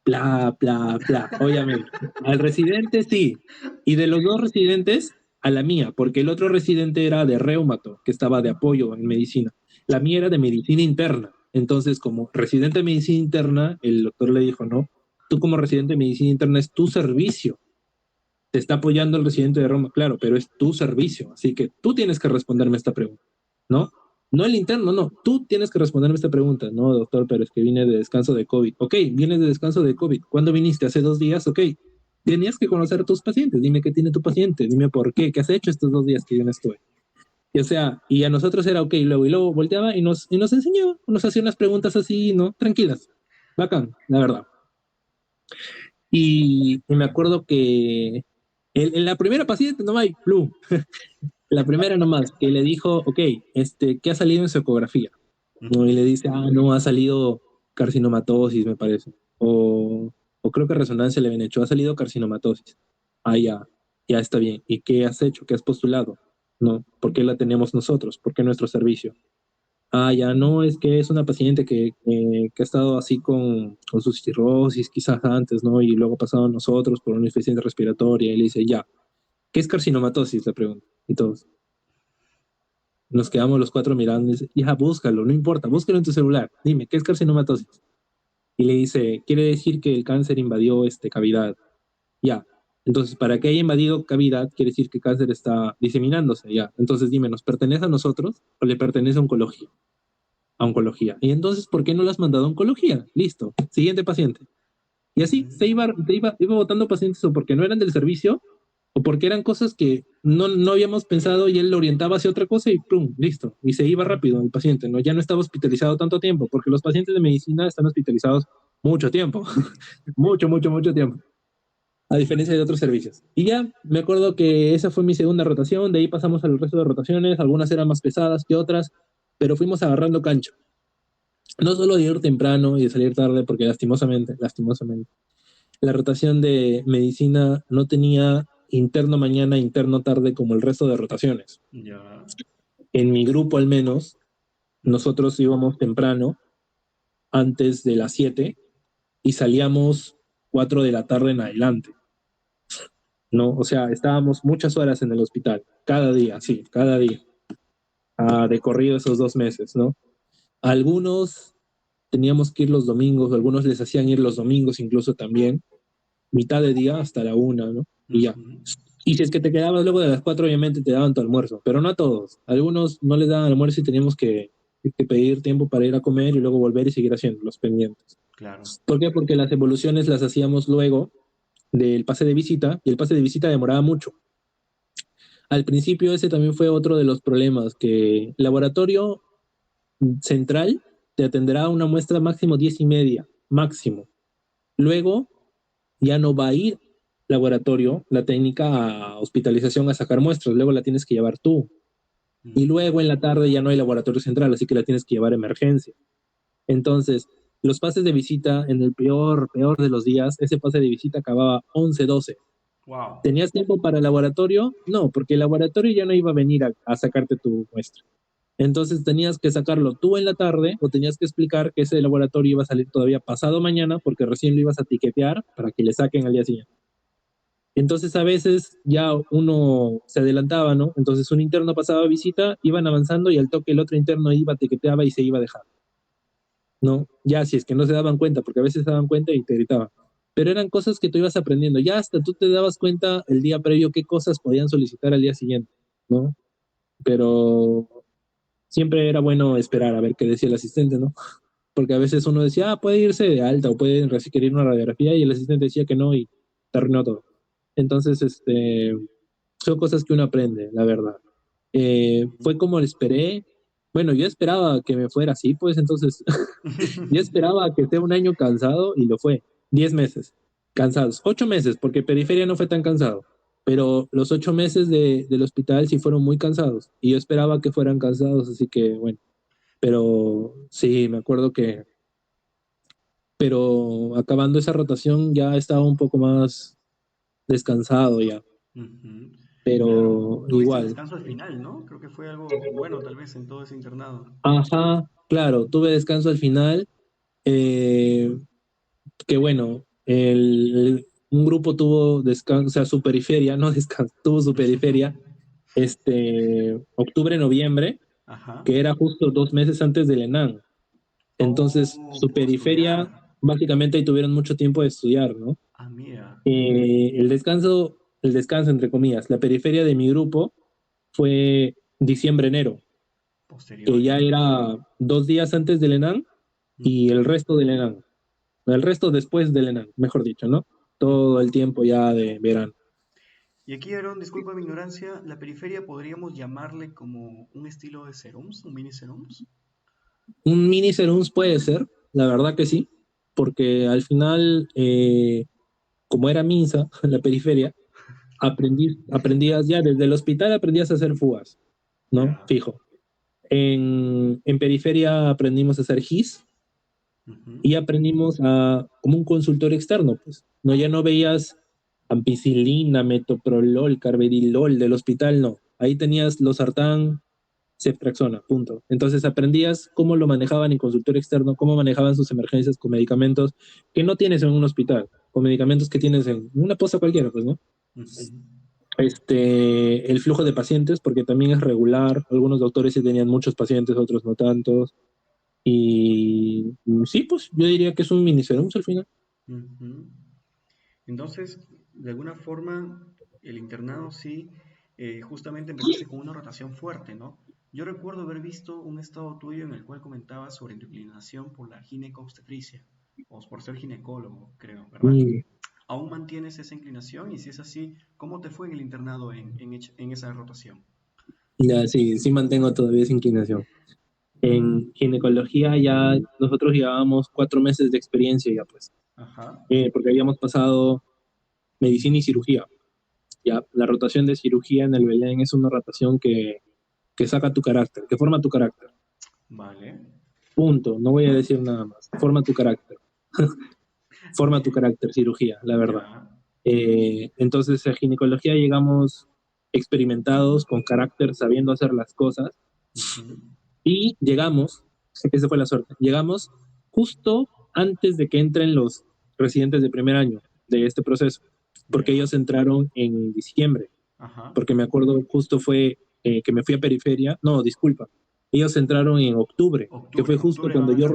bla, bla, bla, obviamente. Al residente sí. Y de los dos residentes, a la mía, porque el otro residente era de reumato, que estaba de apoyo en medicina. La mía era de medicina interna. Entonces, como residente de medicina interna, el doctor le dijo, no, tú como residente de medicina interna es tu servicio. Te está apoyando el residente de Roma, claro, pero es tu servicio. Así que tú tienes que responderme esta pregunta, ¿no? No el interno, no. Tú tienes que responderme esta pregunta. No, doctor, pero es que vine de descanso de COVID. Ok, vienes de descanso de COVID. ¿Cuándo viniste? ¿Hace 2 días? Ok. Tenías que conocer a tus pacientes. Dime qué tiene tu paciente. Dime por qué. ¿Qué has hecho estos 2 días que yo no estuve? Y, o sea, y a nosotros era ok. Y luego volteaba y nos enseñaba. Nos hacía unas preguntas así, ¿no? Tranquilas. Bacán, la verdad. Y me acuerdo que en la primera paciente no hay flu. La primera nomás, que le dijo, ok, ¿qué ha salido en su ecografía? ¿No? Y Ujú. le dice, no, ha salido carcinomatosis, me parece. O creo que resonancia le habían hecho, ha salido carcinomatosis. Ya, ya está bien. ¿Y qué has hecho? ¿Qué has postulado? ¿No? ¿Por qué la tenemos nosotros? ¿Por qué nuestro servicio? Ya no, es que es una paciente que ha estado así con su cirrosis quizás antes, ¿no? Y luego ha pasado a nosotros por una insuficiencia respiratoria y le dice, ya, ¿qué es carcinomatosis? Le pregunta. Y todos, nos quedamos los cuatro mirando y dice, ya, búscalo, no importa, búscalo en tu celular. Dime, ¿qué es carcinomatosis? Y le dice, quiere decir que el cáncer invadió cavidad. Ya. Entonces, para que haya invadido cavidad, quiere decir que el cáncer está diseminándose. Ya. Entonces, dime, ¿nos pertenece a nosotros o le pertenece a oncología? A oncología. Y entonces, ¿por qué no lo has mandado a oncología? Listo. Siguiente paciente. Y así iba votando pacientes o porque no eran del servicio o porque eran cosas que no habíamos pensado y él lo orientaba hacia otra cosa y ¡pum! Listo. Y se iba rápido el paciente, ¿no? Ya no estaba hospitalizado tanto tiempo, porque los pacientes de medicina están hospitalizados mucho tiempo, mucho, mucho, mucho tiempo, a diferencia de otros servicios. Y ya me acuerdo que esa fue mi segunda rotación, de ahí pasamos al resto de rotaciones, algunas eran más pesadas que otras, pero fuimos agarrando cancha. No solo de ir temprano y de salir tarde, porque lastimosamente, la rotación de medicina no tenía interno mañana, interno tarde como el resto de rotaciones. Ya. En mi grupo al menos, Ujú. nosotros íbamos temprano, antes de las 7, y salíamos 4 de la tarde en adelante, ¿no? O sea, estábamos muchas horas en el hospital, cada día, sí, cada día, de corrido esos 2 meses, ¿no? Algunos teníamos que ir los domingos, algunos les hacían ir los domingos incluso también, mitad de día hasta la 1, ¿no? Y ya. Ujú. Y si es que te quedabas luego de las 4, obviamente te daban tu almuerzo, pero no a todos. Algunos no les daban almuerzo y teníamos que pedir tiempo para ir a comer y luego volver y seguir haciendo los pendientes. Claro. ¿Por qué? Porque las evoluciones las hacíamos luego del pase de visita y el pase de visita demoraba mucho. Al principio ese también fue otro de los problemas, que el laboratorio central te atenderá una muestra máximo 10:30, máximo. Luego ya no va a ir laboratorio, la técnica a hospitalización a sacar muestras, luego la tienes que llevar tú. Y Mm. luego en la tarde ya no hay laboratorio central, así que la tienes que llevar a emergencia. Entonces, los pases de visita, en el peor de los días, ese pase de visita acababa 11, 12. Wow. ¿Tenías tiempo para el laboratorio? No, porque el laboratorio ya no iba a venir a sacarte tu muestra. Entonces tenías que sacarlo tú en la tarde o tenías que explicar que ese laboratorio iba a salir todavía pasado mañana porque recién lo ibas a tiquetear para que le saquen al día siguiente. Entonces a veces ya uno se adelantaba, ¿no? Entonces un interno pasaba visita, iban avanzando y al toque el otro interno iba, tiqueteaba y se iba a dejar, ¿no? Ya si es que no se daban cuenta, porque a veces se daban cuenta y te gritaban. Pero eran cosas que tú ibas aprendiendo. Ya hasta tú te dabas cuenta el día previo qué cosas podían solicitar al día siguiente, ¿no? Pero siempre era bueno esperar a ver qué decía el asistente, ¿no? Porque a veces uno decía, puede irse de alta o puede requerir una radiografía y el asistente decía que no y te arruinó todo. Entonces, son cosas que uno aprende, la verdad. Fue como lo esperé. Bueno, yo esperaba que me fuera así, pues entonces yo esperaba que sea un año cansado y lo fue. 10 meses cansados. 8 meses, porque periferia no fue tan cansado. Pero los 8 meses del hospital sí fueron muy cansados. Y yo esperaba que fueran cansados, así que bueno. Pero sí, me acuerdo que. Pero acabando esa rotación ya estaba un poco más descansado ya. Ujú. Claro, Pero tuviste igual. descanso al final, ¿no? Creo que fue algo bueno tal vez en todo ese internado. Ajá, claro, tuve descanso al final. eh, que bueno, un grupo tuvo descanso, o sea, su periferia, no descanso, tuvo su periferia, octubre, noviembre, Ajá. que era justo 2 meses antes del ENAM. Entonces, Oh, su pudo periferia, estudiar. básicamente ahí tuvieron mucho tiempo de estudiar, ¿no? Ah, mira. El descanso, entre comillas, la periferia de mi grupo fue diciembre-enero, que Posterior ya ya. era 2 días antes del ENAM y Ujú, el resto del ENAM. El resto después del ENAM, mejor dicho, ¿no? Todo el ujú. tiempo ya de verano. Y aquí, Aaron, disculpa mi ignorancia, la periferia podríamos llamarle como un estilo de serums, un mini serums. Un mini serums puede ser, la verdad que sí, porque al final, como era Minsa, la periferia, aprendías ya desde el hospital, aprendías a hacer fugas, ¿no? Ya. Fijo. En periferia aprendimos a hacer GIS Ujú. y aprendimos como un consultor externo, pues. No, ya no veías ampicilina, metoprolol, carvedilol del hospital, no. Ahí tenías los sartán, ceftriaxona, punto. Entonces aprendías cómo lo manejaban en consultorio externo, cómo manejaban sus emergencias con medicamentos que no tienes en un hospital, con medicamentos que tienes en una posta cualquiera, pues, ¿no? Ujú. El flujo de pacientes, porque también es regular, algunos doctores sí tenían muchos pacientes, otros no tantos, y sí, pues yo diría que es un miniserums al final. Ujú. Entonces, de alguna forma, el internado sí, justamente empezaste con una rotación fuerte, ¿no? Yo recuerdo haber visto un estado tuyo en el cual comentabas sobre tu inclinación por la ginecobstetricia, o por ser ginecólogo, creo, ¿verdad? Mm, ¿Aún mantienes esa inclinación? Y si es así, ¿cómo te fue en el internado en esa rotación? ya, sí, sí mantengo todavía esa inclinación. En ginecología ya nosotros llevábamos 4 meses de experiencia ya, pues, Ajá. porque habíamos pasado medicina y cirugía. Ya, la rotación de cirugía en el Belén es una rotación que saca tu carácter, que forma tu carácter. Vale. Punto, no voy a decir nada más. Forma tu carácter. Forma tu carácter, cirugía, la verdad. Ya. Entonces, a ginecología llegamos experimentados, con carácter, sabiendo hacer las cosas, Ujú. y llegamos, esa fue la suerte, llegamos justo antes de que entren los residentes de primer año de este proceso, porque Ya. ellos entraron en diciembre, Ajá. porque me acuerdo justo fue que me fui a periferia, no, disculpa, ellos entraron en octubre, que Octubre, fue en justo octubre cuando van a salir.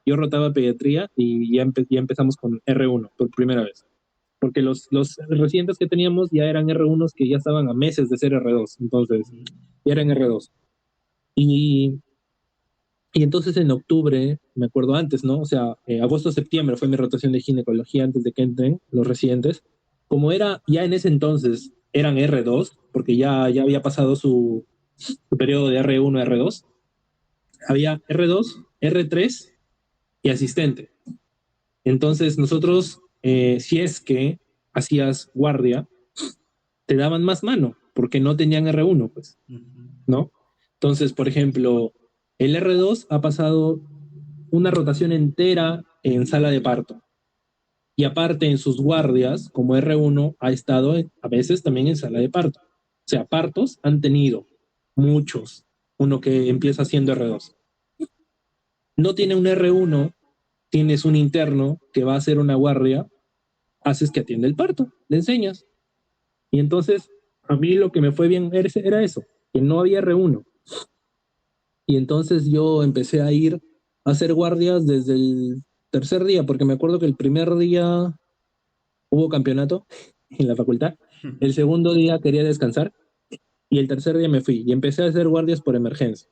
yo rotaba pediatría y ya empezamos con R1 por primera vez, porque los residentes que teníamos ya eran R1s que ya estaban a meses de ser R2, entonces Ujú. ya eran R2. Y, y entonces en octubre, me acuerdo antes, ¿no? O sea, agosto-septiembre fue mi rotación de ginecología antes de que entren los residentes. Como era, ya en ese entonces eran R2, porque ya había pasado su periodo de R1 a R2, había R2, R3 y asistente. Entonces nosotros, si es que hacías guardia, te daban más mano, porque no tenían R1, pues, Ujú. ¿no? Entonces, por ejemplo, el R2 ha pasado una rotación entera en sala de parto. Y aparte en sus guardias, como R1, ha estado a veces también en sala de parto. O sea, partos han tenido muchos. uno que empieza siendo R2. No tiene un R1, tienes un interno que va a hacer una guardia, haces que atiende el parto, le enseñas. Y entonces, a mí lo que me fue bien era eso, que no había R1. Y entonces yo empecé a ir a hacer guardias desde el tercer día, porque me acuerdo que el primer día hubo campeonato en la facultad, el segundo día quería descansar y el tercer día me fui y empecé a hacer guardias por emergencia.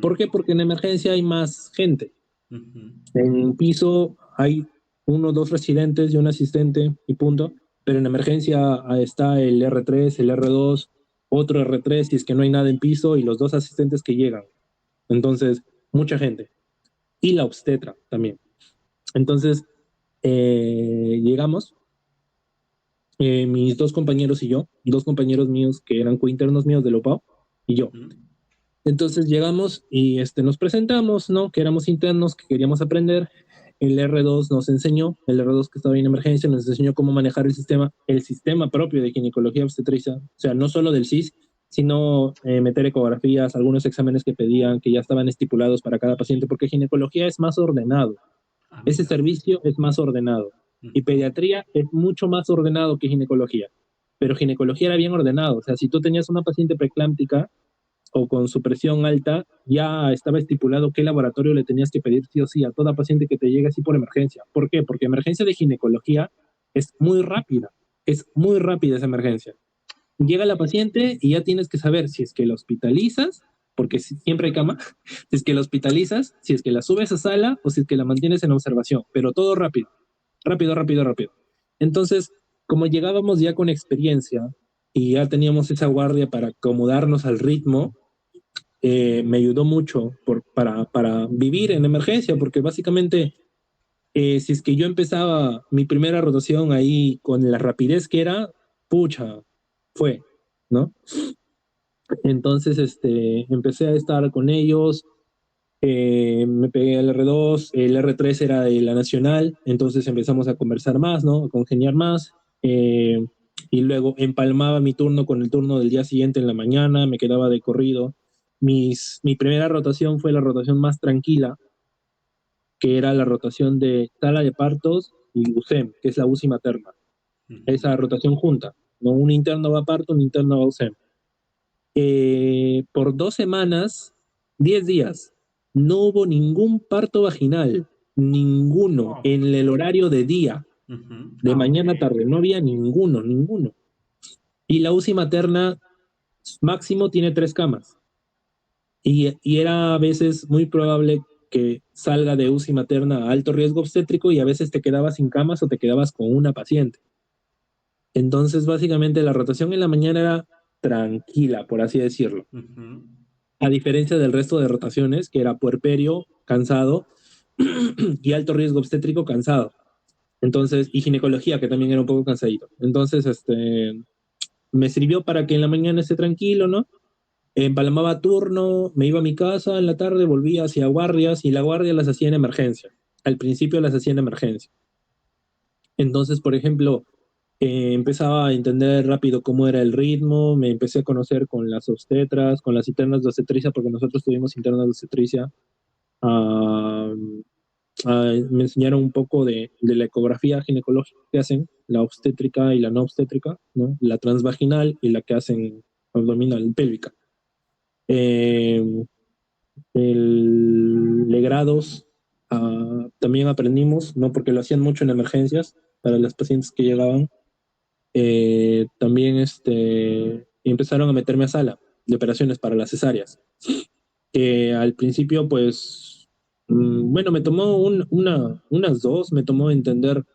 ¿Por qué? Porque en emergencia hay más gente. En piso hay uno o dos residentes y un asistente y punto, pero en emergencia está el R3, el R2, otro R3 si es que no hay nada en piso y los dos asistentes que llegan. Entonces, mucha gente. Y la obstetra también. Entonces, llegamos, mis dos compañeros y yo, dos compañeros míos que eran cointernos míos de Lopao y yo. Entonces llegamos y nos presentamos, ¿no? Que éramos internos, que queríamos aprender. El R2 nos enseñó, el R2 que estaba en emergencia, nos enseñó cómo manejar el sistema propio de ginecología obstetricia, o sea, no solo del CIS, sino meter ecografías, algunos exámenes que pedían, que ya estaban estipulados para cada paciente, porque ginecología es más ordenado. Ese servicio es más ordenado. Y pediatría es mucho más ordenado que ginecología. Pero ginecología era bien ordenado. O sea, si tú tenías una paciente preeclámptica o con su presión alta, ya estaba estipulado qué laboratorio le tenías que pedir sí o sí a toda paciente que te llegue así por emergencia. ¿Por qué? Porque emergencia de ginecología es muy rápida. Es muy rápida esa emergencia. Llega la paciente y ya tienes que saber si es que la hospitalizas, porque siempre hay cama, si es que la hospitalizas, si es que la subes a sala o si es que la mantienes en observación, pero todo rápido, rápido, rápido, rápido. Entonces, como llegábamos ya con experiencia y ya teníamos esa guardia para acomodarnos al ritmo, me ayudó mucho para vivir en emergencia, porque básicamente, si es que yo empezaba mi primera rotación ahí con la rapidez que era, pucha, fue, ¿no? Entonces, empecé a estar con ellos, me pegué al R2, el R3 era de la Nacional, entonces empezamos a conversar más, ¿no? A congeniar más, y luego empalmaba mi turno con el turno del día siguiente en la mañana, me quedaba de corrido. Mi primera rotación fue la rotación más tranquila, que era la rotación de sala de partos y USEM, que es la UCI materna. Esa rotación junta, ¿no? Un interno va a parto, un interno va a USEM. Por 2 semanas, 10 días, no hubo ningún parto vaginal, ninguno, en el horario de día, de mañana a tarde, no había ninguno, ninguno. Y la UCI materna máximo tiene 3 camas. Y era a veces muy probable que salga de UCI materna a alto riesgo obstétrico y a veces te quedabas sin camas o te quedabas con una paciente. Entonces, básicamente, la rotación en la mañana era tranquila, por así decirlo. A diferencia del resto de rotaciones, que era puerperio, cansado, y alto riesgo obstétrico, cansado. Entonces, y ginecología, que también era un poco cansadito. Entonces, me sirvió para que en la mañana esté tranquilo, ¿no? Empalmaba turno, me iba a mi casa, en la tarde volvía hacia guardias, y la guardia las hacía en emergencia. Al principio las hacía en emergencia. Entonces, por ejemplo, empezaba a entender rápido cómo era el ritmo, me empecé a conocer con las obstetras, con las internas de obstetricia, porque nosotros tuvimos internas de obstetricia. Me enseñaron un poco de la ecografía ginecológica que hacen, la obstétrica y la no obstétrica, ¿no? La transvaginal y la que hacen abdominal, pélvica. Legrados, también aprendimos, ¿no? Porque lo hacían mucho en emergencias para las pacientes que llegaban. También empezaron a meterme a sala de operaciones para las cesáreas. Al principio, pues, bueno, me tomó unas 2, me tomó entender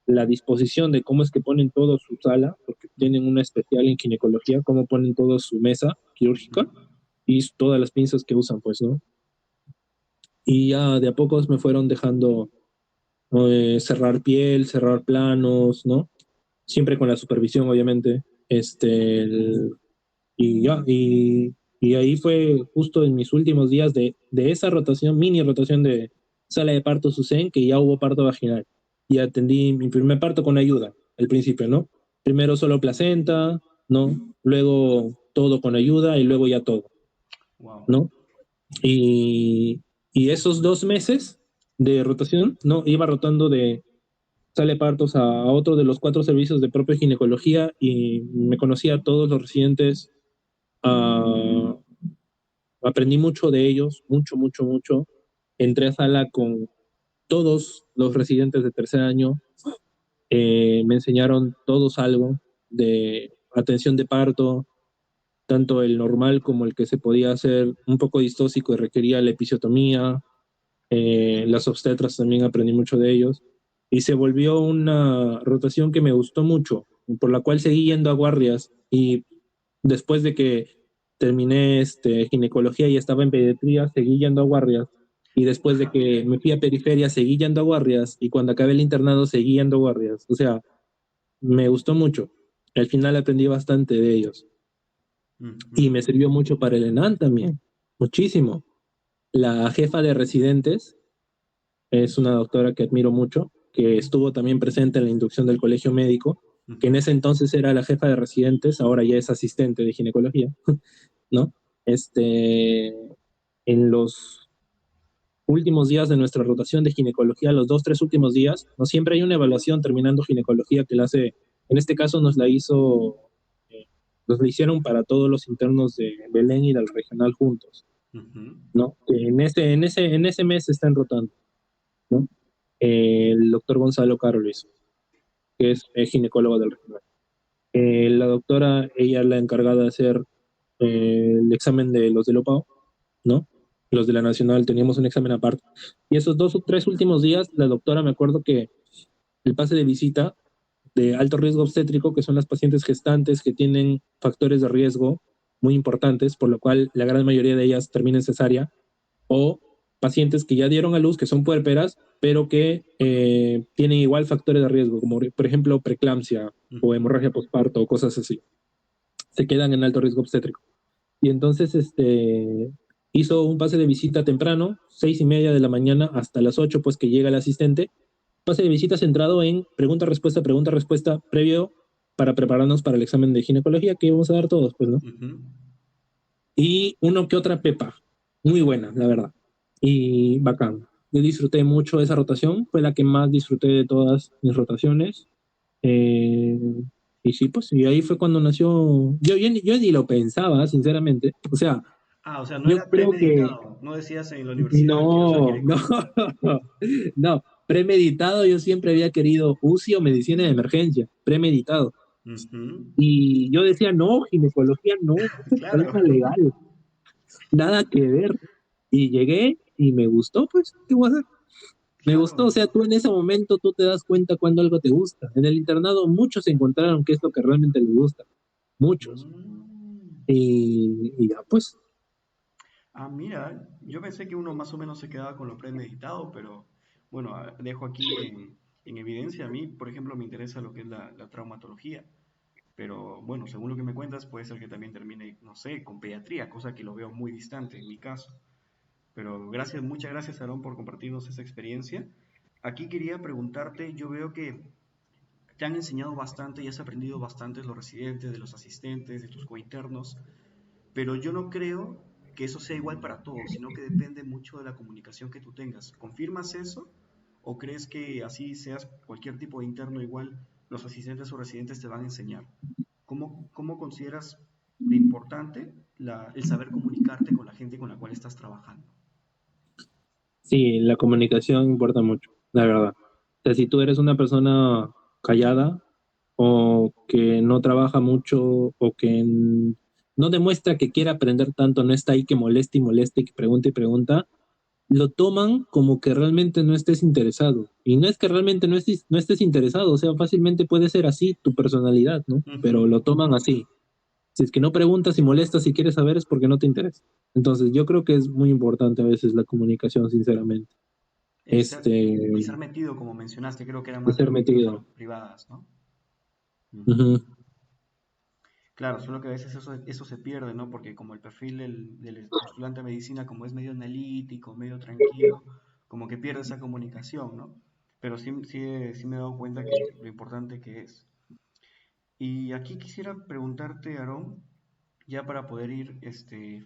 la disposición de cómo es que ponen todo su sala, porque tienen una especial en ginecología, cómo ponen todo su mesa quirúrgica y todas las pinzas que usan, pues, ¿no? Y ya de a pocos me fueron dejando cerrar piel, cerrar planos, ¿no? Siempre con la supervisión, obviamente. Y ahí fue justo en mis últimos días de esa rotación, mini rotación de sala de parto SUSEN, que ya hubo parto vaginal. Y atendí mi primer parto con ayuda, al principio, ¿no? Primero solo placenta, ¿no? Luego todo con ayuda y luego ya todo. Wow. ¿no? Y esos 2 meses de rotación, ¿no? Iba rotando de sale partos a otro de los 4 servicios de propia ginecología y me conocía a todos los residentes. ah, Aprendí mucho de ellos, mucho, mucho, mucho. Entré a sala con todos los residentes de tercer año. Me enseñaron todos algo de atención de parto, tanto el normal como el que se podía hacer un poco distóxico y requería la episiotomía. Las obstetras también aprendí mucho de ellos. Y se volvió una rotación que me gustó mucho, por la cual seguí yendo a guardias. Y después de que terminé ginecología y estaba en pediatría, seguí yendo a guardias. Y después de que me fui a periferia, seguí yendo a guardias. Y cuando acabé el internado, seguí yendo a guardias. O sea, me gustó mucho. Al final aprendí bastante de ellos. Y Ujú. me sirvió mucho para el ENAN también, muchísimo. La jefa de residentes es una doctora que admiro mucho, que estuvo también presente en la inducción del colegio médico, que en Ujú. ese entonces era la jefa de residentes, ahora ya es asistente de ginecología, ¿no? Este, en los últimos días de nuestra rotación de ginecología, los 2, 3 últimos días, no siempre hay una evaluación terminando ginecología que la hace, en este caso eh, nos la hicieron para todos los internos de Belén y del regional juntos, Ujú. ¿no? Que en ese mes se están rotando, ¿no? El doctor Gonzalo Caro lo hizo, que es ginecólogo del regional. La doctora, ella es la encargada de hacer el examen de los del OPAO, ¿no? Los de la Nacional teníamos un examen aparte. Y esos 2 o 3 últimos días, la doctora me acuerdo que el pase de visita de alto riesgo obstétrico, que son las pacientes gestantes que tienen factores de riesgo muy importantes, por lo cual la gran mayoría de ellas terminan en cesárea, o pacientes que ya dieron a luz, que son puérperas, pero que tienen igual factores de riesgo, como por ejemplo preeclampsia o Ujú. hemorragia postparto o cosas así. Se quedan en alto riesgo obstétrico. Y entonces hizo un pase de visita temprano, 6:30 de la mañana hasta las 8, pues que llega el asistente. Pase de visita centrado en pregunta, respuesta, previo para prepararnos para el examen de ginecología que íbamos a dar todos, pues, ¿no? Ujú. Y uno que otra pepa, muy buena, la verdad. Y bacán. Yo disfruté mucho esa rotación, fue la que más disfruté de todas mis rotaciones. Eh, y sí, pues, y ahí fue cuando nació. Yo ni lo pensaba, sinceramente. O sea, Ah, o sea, no yo era creo que premeditado. No decías en la universidad, quiero ser no, no, ginecólogo. no. Premeditado, yo siempre había querido UCI o medicina de emergencia, premeditado. Ujú. Y yo decía, no, ginecología no, esa es Claro. carrera legal, nada que ver. Y llegué y me gustó, pues, ¿qué voy a hacer? Me gustó, o Claro. sea, tú en ese momento tú te das cuenta cuando algo te gusta. En el internado muchos encontraron qué es lo que realmente les gusta, muchos. Mm. Y ya, pues, Ah, mira, yo pensé que uno más o menos se quedaba con lo premeditado, pero bueno, dejo aquí en evidencia. A mí, por ejemplo, me interesa lo que es la traumatología, pero bueno, según lo que me cuentas, puede ser que también termine, no sé, con pediatría, cosa que lo veo muy distante en mi caso. Pero gracias, muchas gracias, Aarón, por compartirnos esa experiencia. Aquí quería preguntarte, yo veo que te han enseñado bastante y has aprendido bastante de los residentes, de los asistentes, de tus cointernos, pero yo no creo que eso sea igual para todos, sino que depende mucho de la comunicación que tú tengas. ¿Confirmas eso? ¿O crees que así seas cualquier tipo de interno igual, los asistentes o residentes te van a enseñar? ¿Cómo consideras de importante el saber comunicarte con la gente con la cual estás trabajando? sí, la comunicación importa mucho, la verdad. O sea, si tú eres una persona callada o que no trabaja mucho o que no demuestra que quiere aprender tanto, no está ahí que moleste y moleste, que pregunte y pregunta, lo toman como que realmente no estés interesado. Y no es que realmente no estés interesado, o sea, fácilmente puede ser así tu personalidad, ¿no? Pero Ujú. lo toman así. Si es que no preguntas y molestas y quieres saber es porque no te interesa. Entonces, yo creo que es muy importante a veces la comunicación, sinceramente. El ser, Este, el ser metido, como mencionaste, creo que eran de más de ser reuniones metido. privadas, ¿no? Ujú. Ujú. Claro, solo que a veces eso se pierde, ¿no? Porque como el perfil del postulante a medicina, como es medio analítico, medio tranquilo, como que pierde esa comunicación, ¿no? Pero sí, sí, sí me he dado cuenta que lo importante que es. Y aquí quisiera preguntarte, Aarón, ya para poder ir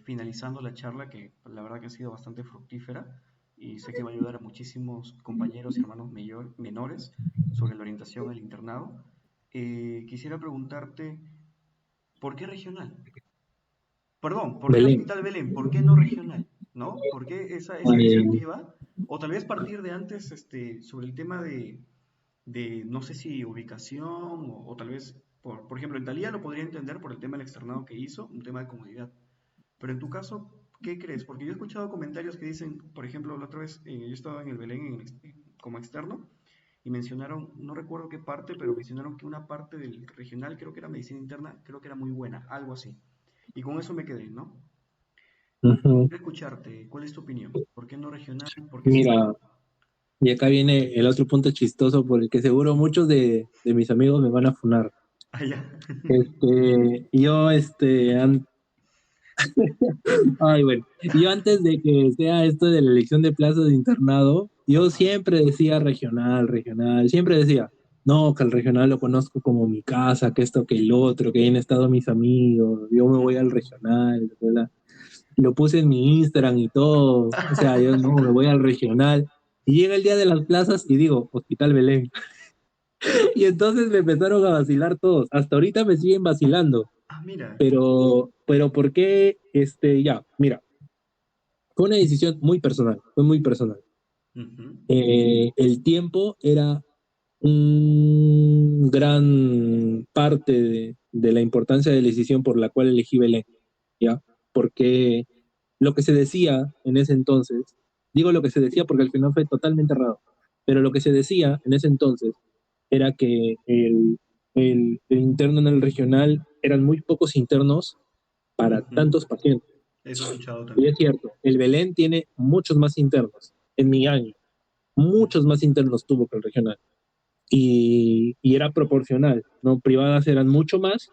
finalizando la charla, que la verdad que ha sido bastante fructífera y sé que va a ayudar a muchísimos compañeros y hermanos menores sobre la orientación al internado, quisiera preguntarte, ¿por qué regional? Perdón, ¿por qué Belén. Hospital Belén? ¿Por qué no regional? ¿No? ¿Por qué esa Eh, iniciativa? O tal vez partir de antes sobre el tema de no sé si ubicación o tal vez, por ejemplo, en Talía lo podría entender por el tema del externado que hizo, un tema de comodidad. Pero en tu caso, ¿qué crees? Porque yo he escuchado comentarios que dicen, por ejemplo, la otra vez yo estaba en el Belén como externo y mencionaron, no recuerdo qué parte, pero mencionaron que una parte del regional, creo que era medicina interna, creo que era muy buena, algo así. Y con eso me quedé, ¿no? ujú. Quiero escucharte, ¿cuál es tu opinión? ¿Por qué no regional? ¿Por qué sí? Mira, y acá viene el otro punto chistoso por el que seguro muchos de mis amigos me van a funar. Ah, ya. Yo, ay, bueno, yo antes de que sea esto de la elección de plazas de internado, yo Ajá. siempre decía regional, regional, siempre decía, no, que el regional lo conozco como mi casa, que esto, que el otro, que ahí han estado mis amigos, yo me voy al Ujú. regional, ¿verdad? Lo puse en mi Instagram y todo, o sea, yo no, me voy al regional. Y llega el día de las plazas y digo, Hospital Belén. Y entonces me empezaron a vacilar todos. Hasta ahorita me siguen vacilando. Ah, mira. Pero ¿por qué? Ya, mira, fue una decisión muy personal, fue muy personal. Ujú. El tiempo era un gran parte de la importancia de la decisión por la cual elegí Belén, ¿ya? Porque lo que se decía en ese entonces, digo lo que se decía porque al final fue totalmente errado, pero lo que se decía en ese entonces era que el interno en el regional eran muy pocos internos para Ujú. tantos pacientes. Eso he escuchado Y es también. cierto, el Belén tiene muchos más internos en mi año, muchos más internos tuvo que el regional. Y era proporcional, ¿no? Privadas eran mucho más,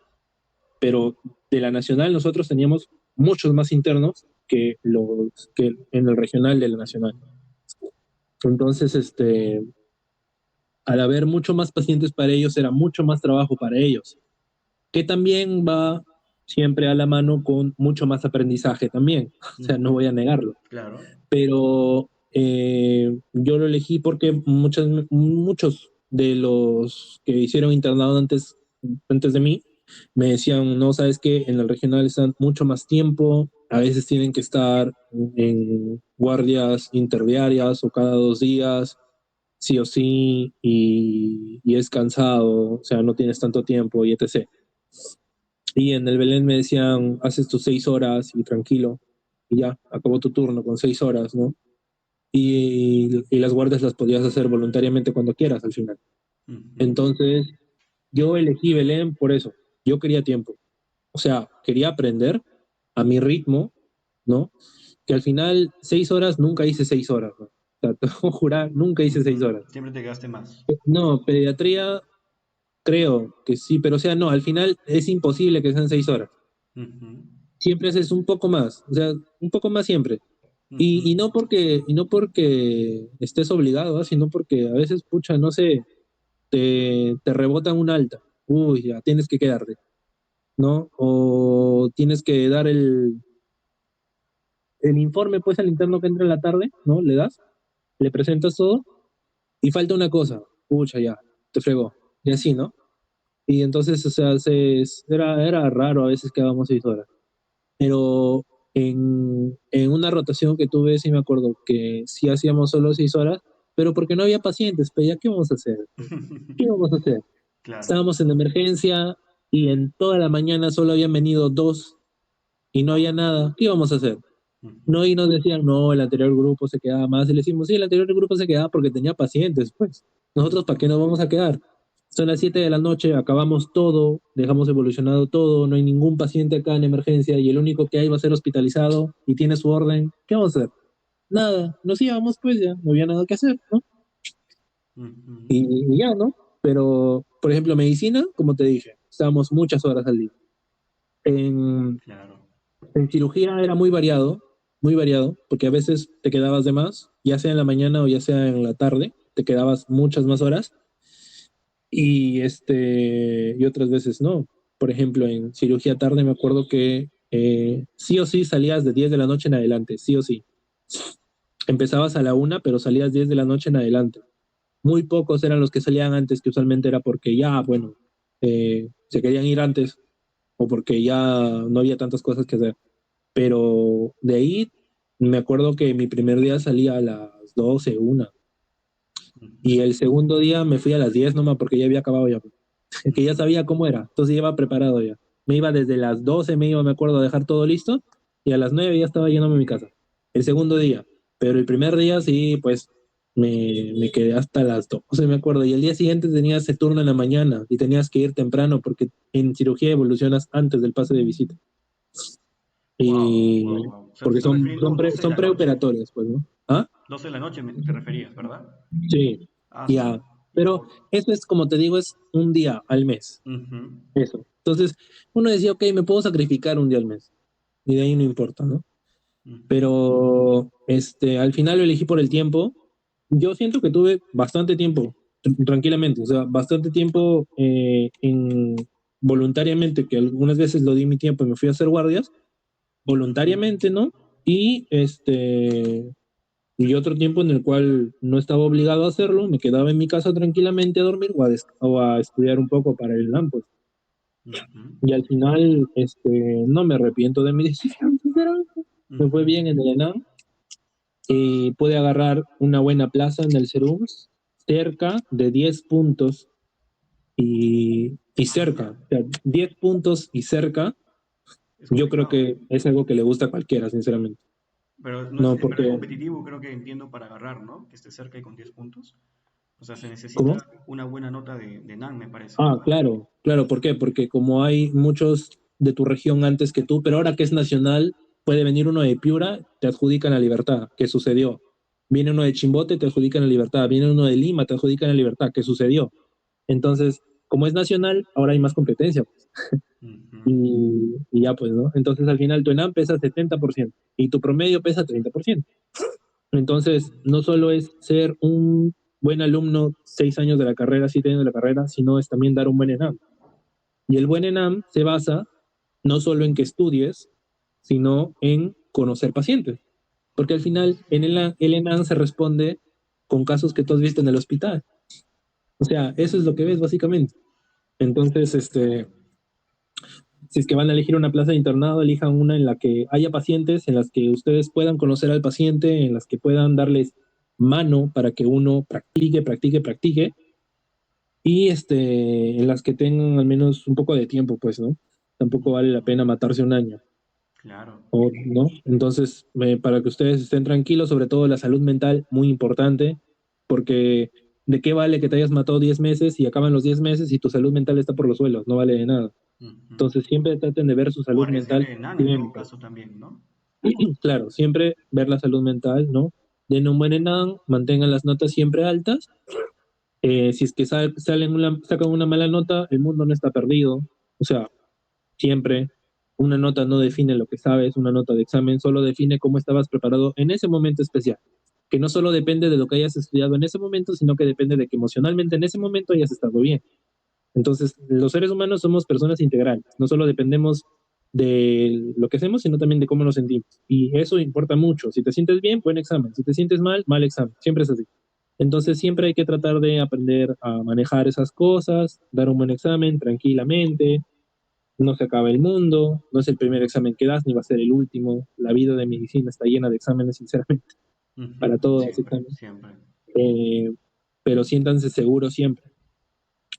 pero de la nacional nosotros teníamos muchos más internos que los que en el regional de la nacional. Entonces, al haber mucho más pacientes para ellos, era mucho más trabajo para ellos, que también va siempre a la mano con mucho más aprendizaje también, o sea, no Ujú. voy a negarlo, Claro. pero yo lo elegí porque muchos de los que hicieron internado antes de mí me decían, no, sabes que en el regional están mucho más tiempo, a veces tienen que estar en guardias interdiarias o cada 2 días, sí o sí, y es cansado, o sea, no tienes tanto tiempo y etc. Y en el Belén me decían, haces tus 6 horas y tranquilo, y ya, acabó tu turno con 6 horas, ¿no? Y las guardias las podías hacer voluntariamente cuando quieras al final. Ujú. Entonces, yo elegí Belén por eso. Yo quería tiempo. O sea, quería aprender a mi ritmo, ¿no? Que al final 6 horas nunca hice 6 horas, ¿no? O sea, te voy a jurar, nunca hice seis Ujú. horas. Siempre te quedaste más. No, pediatría creo que sí, pero o sea, no, al final es imposible que sean 6 horas. Ujú. Siempre haces un poco más, o sea, un poco más siempre. Ujú. Y no porque estés obligado, ¿ah? Sino porque a veces, pucha, no sé, te rebotan un alta. Uy, ya, tienes que quedarte, ¿no? O tienes que dar el informe, pues, al interno que entra en la tarde, ¿no? Le das, le presentas todo y falta una cosa. Pucha, ya, te fregó. Y así, ¿no? Y entonces, o sea, era raro a veces que quedábamos 6 horas. Pero en una rotación que tuve, sí me acuerdo que sí hacíamos solo 6 horas, pero porque no había pacientes, pero ya, ¿qué vamos a hacer? ¿Qué vamos a hacer? Claro. Estábamos en emergencia y en toda la mañana solo habían venido dos y no había nada. ¿Qué íbamos a hacer? Ujú. No, y nos decían, no, el anterior grupo se quedaba más. Y le decimos, sí, el anterior grupo se quedaba porque tenía pacientes, pues. Nosotros, ¿para qué nos vamos a quedar? Son las 7 de la noche, acabamos todo, dejamos evolucionado todo, no hay ningún paciente acá en emergencia y el único que hay va a ser hospitalizado y tiene su orden. ¿Qué vamos a hacer? Nada, nos íbamos, pues ya, no había nada que hacer, ¿no? Ujú. Y ya, ¿no? Pero, por ejemplo, medicina, como te dije, estábamos muchas horas al día. En, Claro. en cirugía era muy variado, porque a veces te quedabas de más, ya sea en la mañana o ya sea en la tarde, te quedabas muchas más horas y otras veces no. Por ejemplo, en cirugía tarde me acuerdo que sí o sí salías de 10 de la noche en adelante, sí o sí. Empezabas a la 1, pero salías 10 de la noche en adelante. Muy pocos eran los que salían antes, que usualmente era porque ya, bueno, se querían ir antes o porque ya no había tantas cosas que hacer. Pero de ahí me acuerdo que mi primer día salía a las 12, 1. Y el segundo día me fui a las 10 nomás porque ya había acabado ya. Que ya sabía cómo era. Entonces ya iba preparado ya. Me iba desde las 12, me iba, me acuerdo, a dejar todo listo. Y a las 9 ya estaba yéndome a mi casa. El segundo día. Pero el primer día sí, pues me quedé hasta las 12, me acuerdo. Y el día siguiente tenías ese turno en la mañana y tenías que ir temprano porque en cirugía evolucionas antes del pase de visita. Wow, Y wow, wow. O sea, te porque estás refiriendo 12 de son la noche. preoperatorias, pues, ¿no? ¿Ah? 12 de la noche te referías, ¿verdad? Sí, Ah, ya. Pero wow. eso es, como te digo, es un día al mes. Ujú, Eso. Entonces, uno decía, ok, me puedo sacrificar un día al mes. Y de ahí no importa, ¿no? ujú. Pero al final lo elegí por el tiempo. Yo siento que tuve bastante tiempo, tranquilamente, o sea, bastante tiempo voluntariamente, que algunas veces lo di mi tiempo y me fui a hacer guardias, voluntariamente, ¿no? Y y otro tiempo en el cual no estaba obligado a hacerlo, me quedaba en mi casa tranquilamente a dormir o a estudiar un poco para el LAM, pues. Ujú, Y al final, no me arrepiento de mi decisión, sinceramente. Me ujú. fue bien en el ENAM y pude agarrar una buena plaza en el CERUMS, cerca de 10 puntos y Ah, cerca. O sea, 10 puntos y cerca, es yo creo complicado. que es algo que le gusta a cualquiera, sinceramente. Pero, no es, No, pero es porque... competitivo, creo que entiendo, para agarrar, ¿no? Que esté cerca y con 10 puntos. O sea, se ¿Cómo? necesita una buena nota de NAN, me parece. Ah, claro, claro, ¿por qué? Porque como hay muchos de tu región antes que tú, pero ahora que es nacional, puede venir uno de Piura, te adjudican la libertad, ¿qué sucedió? Viene uno de Chimbote, te adjudican la libertad, viene uno de Lima, te adjudican la libertad, ¿qué sucedió? Entonces, como es nacional, ahora hay más competencia, pues, Ujú. y ya pues, ¿no? Entonces al final tu ENAM pesa 70% y tu promedio pesa 30%. Entonces, no solo es ser un buen alumno 6 años de la carrera, 7 años de la carrera, sino es también dar un buen ENAM. Y el buen ENAM se basa no solo en que estudies, sino en conocer pacientes. Porque al final en el ENAM se responde con casos que tú has visto en el hospital. O sea, eso es lo que ves básicamente. Entonces, si es que van a elegir una plaza de internado, elijan una en la que haya pacientes, en las que ustedes puedan conocer al paciente, en las que puedan darles mano para que uno practique, practique, practique, y en las que tengan al menos un poco de tiempo, pues, ¿no? Tampoco vale la pena matarse un año, Claro. ¿no? Entonces, para que ustedes estén tranquilos, sobre todo la salud mental, muy importante, porque ¿de qué vale que te hayas matado 10 meses y acaban los 10 meses y tu salud mental está por los suelos? No vale de nada. Ujú. Entonces, siempre traten de ver su O salud mental arriesgarle en NAN en todo siempre. caso también, ¿no? Claro, siempre ver la salud mental, ¿no? Den un buen ENAM, mantengan las notas siempre altas. Si es que sacan una mala nota, el mundo no está perdido. O sea, siempre una nota no define lo que sabes, una nota de examen solo define cómo estabas preparado en ese momento especial. Que no solo depende de lo que hayas estudiado en ese momento, sino que depende de que emocionalmente en ese momento hayas estado bien. Entonces, los seres humanos somos personas integrales, no solo dependemos de lo que hacemos, sino también de cómo nos sentimos. Y eso importa mucho. Si te sientes bien, buen examen. Si te sientes mal, mal examen. Siempre es así. Entonces, siempre hay que tratar de aprender a manejar esas cosas, dar un buen examen tranquilamente. No se acaba el mundo, no es el primer examen que das, ni va a ser el último. La vida de medicina está llena de exámenes, sinceramente, para Ujú. todos los Siempre, exámenes. siempre. Eh, pero siéntanse seguros siempre.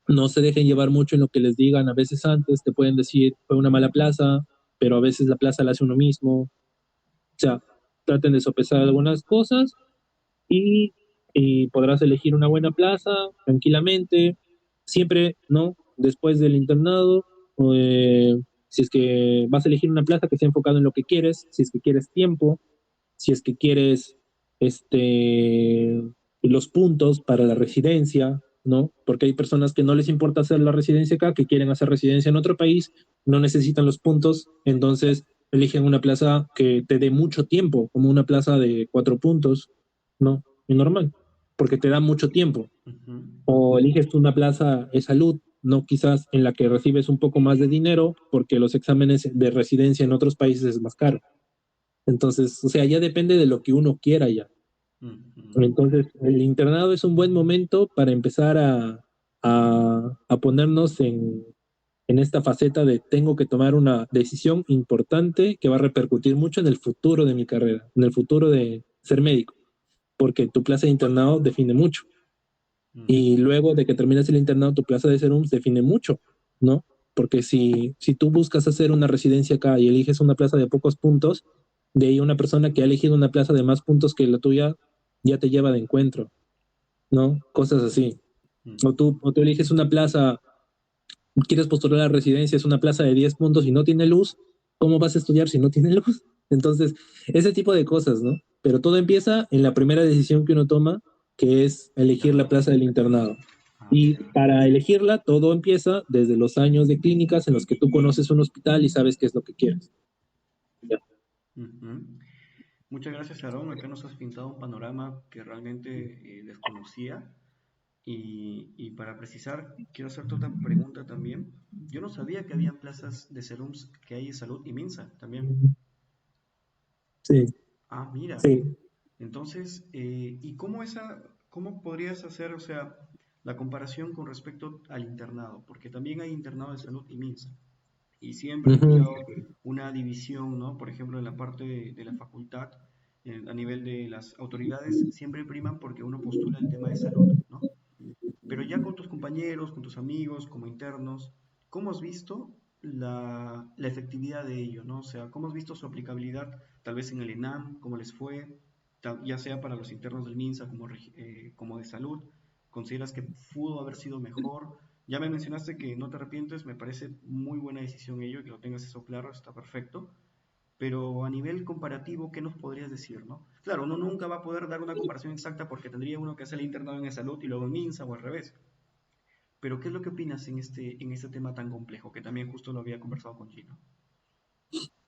No se dejen llevar mucho en lo que les digan. A veces antes te pueden decir, fue una mala plaza, pero a veces la plaza la hace uno mismo. O sea, traten de sopesar algunas cosas y, y podrás elegir una buena plaza tranquilamente. Siempre, ¿no? Después del internado, si es que vas a elegir una plaza que esté enfocado en lo que quieres, si es que quieres tiempo, si es que quieres los puntos para la residencia, ¿no? Porque hay personas que no les importa hacer la residencia acá, que quieren hacer residencia en otro país, no necesitan los puntos, entonces eligen una plaza que te dé mucho tiempo, como una plaza de 4 puntos, ¿no? Y normal, porque te da mucho tiempo. Ujú. O eliges una plaza de salud, no quizás en la que recibes un poco más de dinero, porque los exámenes de residencia en otros países es más caro. Entonces, o sea, ya depende de lo que uno quiera ya. Ujú. Entonces, el internado es un buen momento para empezar a ponernos en esta faceta de tengo que tomar una decisión importante que va a repercutir mucho en el futuro de mi carrera, en el futuro de ser médico, porque tu plaza de internado define mucho. Y Ujú. luego de que termines el internado, tu plaza de serums define mucho, ¿no? Porque si tú buscas hacer una residencia acá y eliges una plaza de pocos puntos, de ahí una persona que ha elegido una plaza de más puntos que la tuya ya te lleva de encuentro, ¿no? Cosas así. Ujú. O tú eliges una plaza, quieres postular a la residencia, es una plaza de 10 puntos y no tiene luz, ¿cómo vas a estudiar si no tiene luz? Entonces, ese tipo de cosas, ¿no? Pero todo empieza en la primera decisión que uno toma, que es elegir la plaza del internado. Ah, Y mira. para elegirla, todo empieza desde los años de clínicas en los que tú conoces un hospital y sabes qué es lo que quieres. Ya. Ujú. Muchas gracias, Aarón. Acá nos has pintado un panorama que realmente desconocía. Y para precisar, quiero hacerte otra pregunta también. Yo no sabía que habían plazas de serums que hay en Salud y Minsa también. Sí, Ah, mira. sí. Entonces, ¿y cómo podrías hacer, o sea, la comparación con respecto al internado? Porque también hay internado de Salud y Minsa. Y siempre he Ujú. escuchado una división, ¿no? Por ejemplo, en la parte de la facultad, a nivel de las autoridades, siempre priman porque uno postula el tema de salud, ¿no? Pero ya con tus compañeros, con tus amigos, como internos, ¿cómo has visto la efectividad de ello, ¿no? O sea, ¿cómo has visto su aplicabilidad tal vez en el ENAM, cómo les fue, ya sea para los internos del MINSA como de salud? ¿Consideras que pudo haber sido mejor? Ya me mencionaste que no te arrepientes, me parece muy buena decisión ello, que lo tengas eso claro, está perfecto. Pero a nivel comparativo, ¿qué nos podrías decir, no? Claro, uno nunca va a poder dar una comparación exacta porque tendría uno que hacer el internado en salud y luego en MINSA o al revés. Pero ¿qué es lo que opinas en este tema tan complejo? Que también justo lo había conversado con Gino.